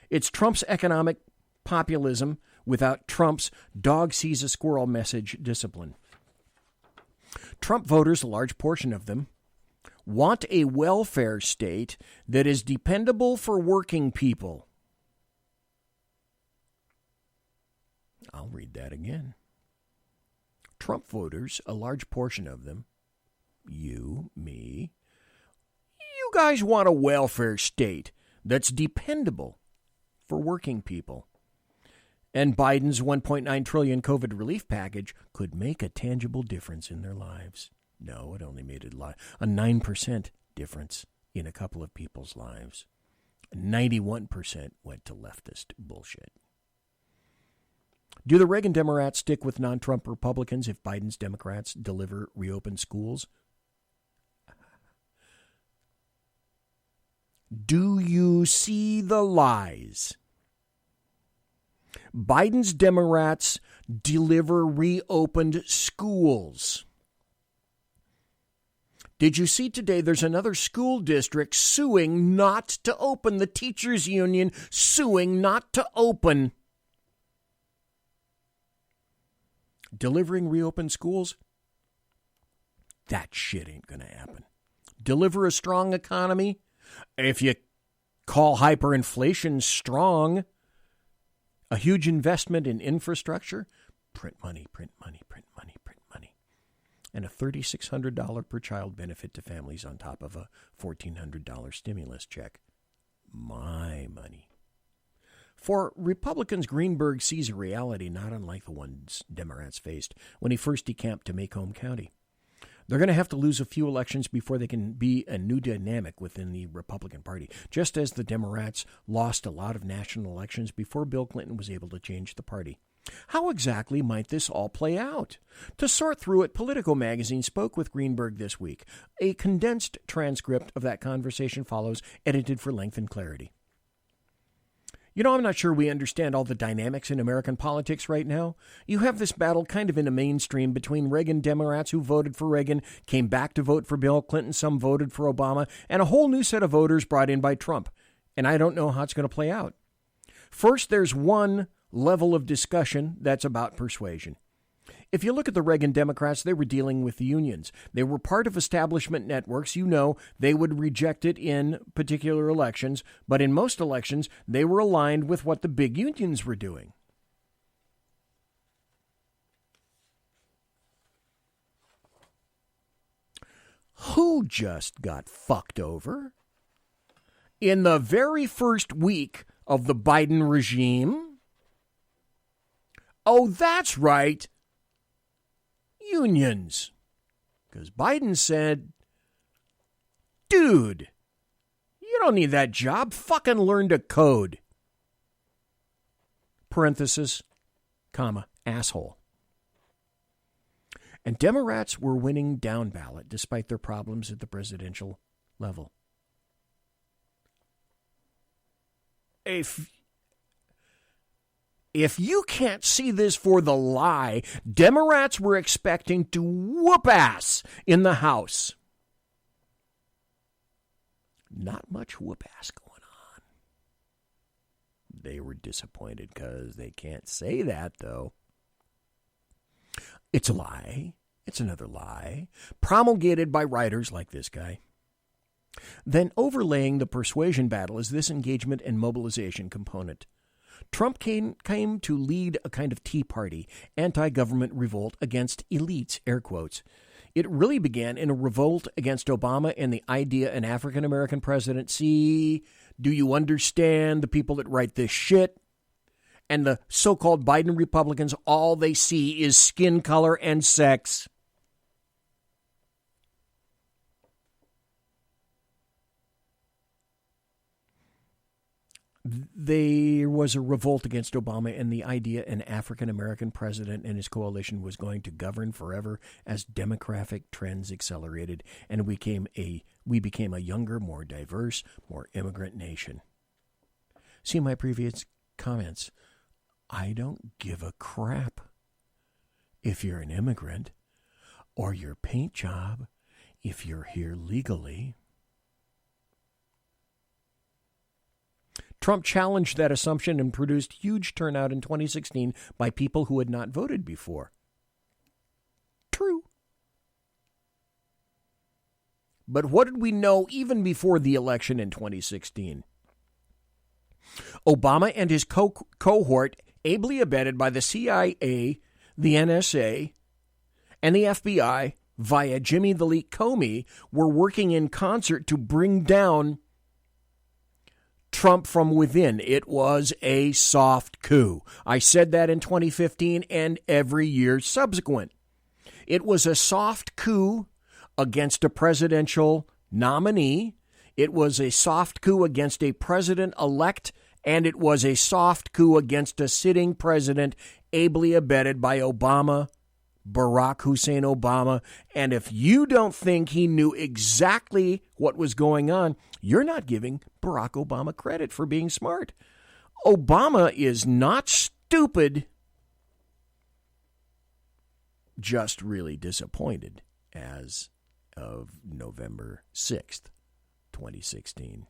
It's Trump's economic populism without Trump's dog sees a squirrel message discipline. Trump voters, a large portion of them, want a welfare state that is dependable for working people. I'll read that again. Trump voters, a large portion of them, you, me, you guys want a welfare state that's dependable for working people. And Biden's $1.9 trillion COVID relief package could make a tangible difference in their lives. No, it only made a 9% difference in a couple of people's lives. 91% went to leftist bullshit. Do the Reagan Democrats stick with non-Trump Republicans if Biden's Democrats deliver reopened schools? Do you see the lies? Biden's Democrats deliver reopened schools. Did you see today there's another school district suing not to open, the teachers union suing not to open? Delivering reopened schools? That shit ain't going to happen. Deliver a strong economy? If you call hyperinflation strong, a huge investment in infrastructure, print money, print money, print money, print money. And a $3,600 per child benefit to families on top of a $1,400 stimulus check. My money. For Republicans, Greenberg sees a reality not unlike the ones Democrats faced when he first decamped to Macomb County. They're going to have to lose a few elections before they can be a new dynamic within the Republican Party, just as the Democrats lost a lot of national elections before Bill Clinton was able to change the party. How exactly might this all play out? To sort through it, Politico magazine spoke with Greenberg this week. A condensed transcript of that conversation follows, edited for length and clarity. You know, I'm not sure we understand all the dynamics in American politics right now. You have this battle kind of in a mainstream between Reagan Democrats who voted for Reagan, came back to vote for Bill Clinton, some voted for Obama, and a whole new set of voters brought in by Trump. And I don't know how it's going to play out. First, there's one level of discussion that's about persuasion. If you look at the Reagan Democrats, they were dealing with the unions. They were part of establishment networks. You know, they would reject it in particular elections, but in most elections, they were aligned with what the big unions were doing. Who just got fucked over? In the very first week of the Biden regime? Oh, that's right. Unions. Because Biden said, dude, you don't need that job. Fucking learn to code. Parenthesis, comma, asshole. And Democrats were winning down ballot despite their problems at the presidential level. If you can't see this for the lie, Democrats were expecting to whoop ass in the House. Not much whoop ass going on. They were disappointed because they can't say that, though. It's a lie. It's another lie, promulgated by writers like this guy. Then overlaying the persuasion battle is this engagement and mobilization component. Trump came to lead a kind of Tea Party, anti-government revolt against elites, air quotes. It really began in a revolt against Obama and the idea an African-American president. See, do you understand the people that write this shit? And the so-called Biden Republicans, all they see is skin color and sex. There was a revolt against Obama and the idea an African-American president and his coalition was going to govern forever as demographic trends accelerated, and we became a younger, more diverse, more immigrant nation. See my previous comments. I don't give a crap if you're an immigrant. or your paint job if you're here legally. Trump challenged that assumption and produced huge turnout in 2016 by people who had not voted before. True. But what did we know even before the election in 2016? Obama and his cohort, ably abetted by the CIA, the NSA, and the FBI via Jimmy the Leak Comey, were working in concert to bring down Trump from within. It was a soft coup. I said that in 2015 and every year subsequent. It was a soft coup against a presidential nominee. It was a soft coup against a president-elect, and it was a soft coup against a sitting president ably abetted by Obama, Barack Hussein Obama. And if you don't think he knew exactly what was going on, you're not giving Barack Obama credit for being smart. Obama is not stupid, just really disappointed as of November 6th, 2016.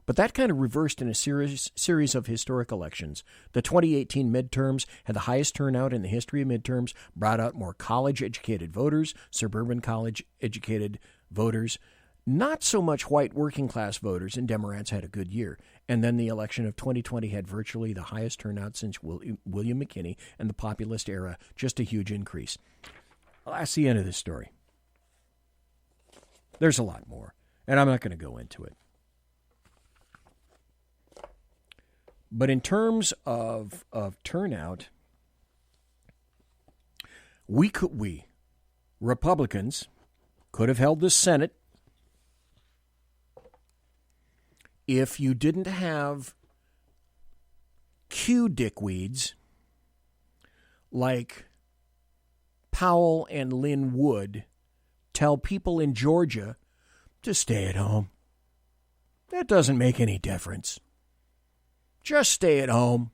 But that kind of reversed in a series of historic elections. The 2018 midterms had the highest turnout in the history of midterms, brought out more college-educated voters, suburban college-educated voters, not so much white working-class voters, and Democrats had a good year. And then the election of 2020 had virtually the highest turnout since William McKinney and the populist era, just a huge increase. Well, that's the end of this story. There's a lot more, and I'm not going to go into it. But in terms of turnout, we Republicans could have held the Senate if you didn't have Q dickweeds like Powell and Lynn Wood tell people in Georgia to stay at home. That doesn't make any difference. Just stay at home.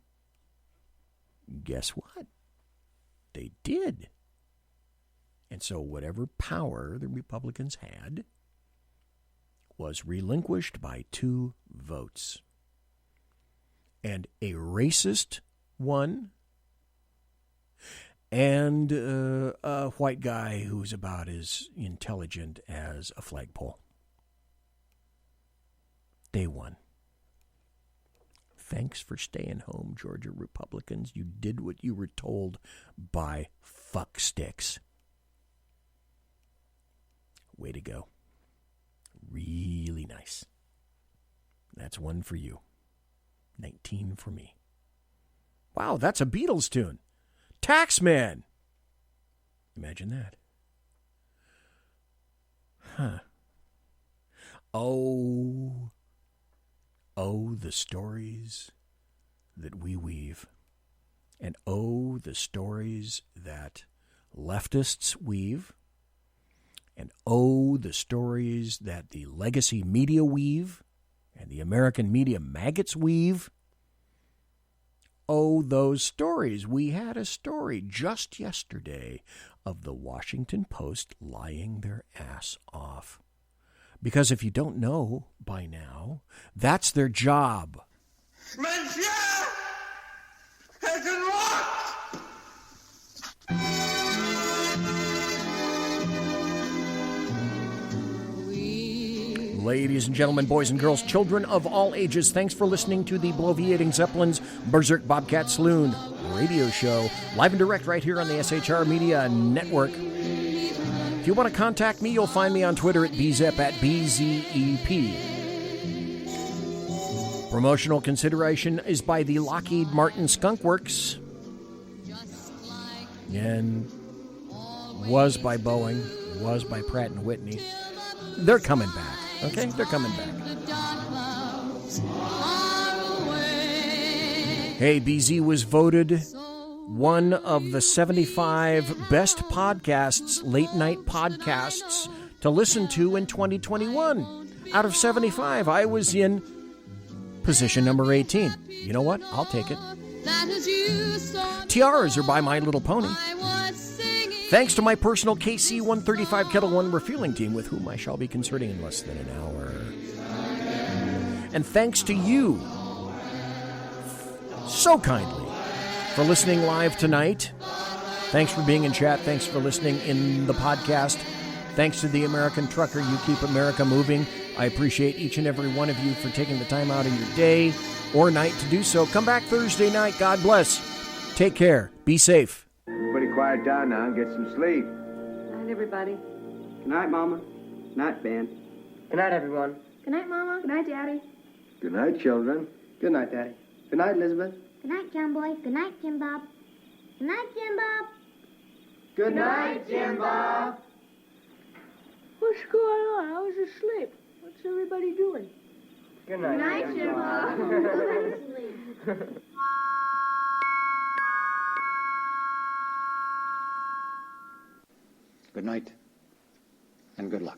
Guess what? They did. And so whatever power the Republicans had was relinquished by 2 votes. And a racist one and a white guy who's about as intelligent as a flagpole. They won. Thanks for staying home, Georgia Republicans. You did what you were told by fucksticks. Way to go. Really nice. That's 1 for you. 19 for me. Wow, that's a Beatles tune. Taxman. Imagine that. Huh. Oh, the stories that we weave. And oh, the stories that leftists weave. And oh, the stories that the legacy media weave and the American media maggots weave. Oh, those stories. We had a story just yesterday of the Washington Post lying their ass off. Because if you don't know by now, that's their job. Monsieur has unlocked. Ladies and gentlemen, boys and girls, children of all ages, thanks for listening to the Bloviating Zeppelin's Berserk, Bobcat, Saloon radio show, live and direct right here on the SHR Media Network. If you want to contact me, you'll find me on Twitter at BZEP at BZEP. Promotional consideration is by the Lockheed Martin Skunk Works and was by Boeing, was by Pratt & Whitney. They're coming back, okay? They're coming back. Hey, BZ was voted one of the 75 best podcasts, late-night podcasts, to listen to in 2021. Out of 75, I was in position number 18. You know what? I'll take it. Tiaras are by My Little Pony. Thanks to my personal KC-135 Kettle One refueling team, with whom I shall be concerting in less than an hour. And thanks to you, so kindly, for listening live tonight. Thanks for being in chat. Thanks for listening in the podcast. Thanks to the American Trucker. You keep America moving. I appreciate each and every one of you for taking the time out of your day or night to do so. Come back Thursday night. God bless. Take care. Be safe. Everybody quiet down now and get some sleep. Good night, everybody. Good night, Mama. Good night, Ben. Good night, everyone. Good night, Mama. Good night, Daddy. Good night, children. Good night, Daddy. Good night, Elizabeth. Good night, John Boy. Good night, Jim Bob. Good night, Jim Bob. Good night, Jim Bob. What's going on? I was asleep. What's everybody doing? Good night, Jim Bob. Go to sleep. Good night, and good luck.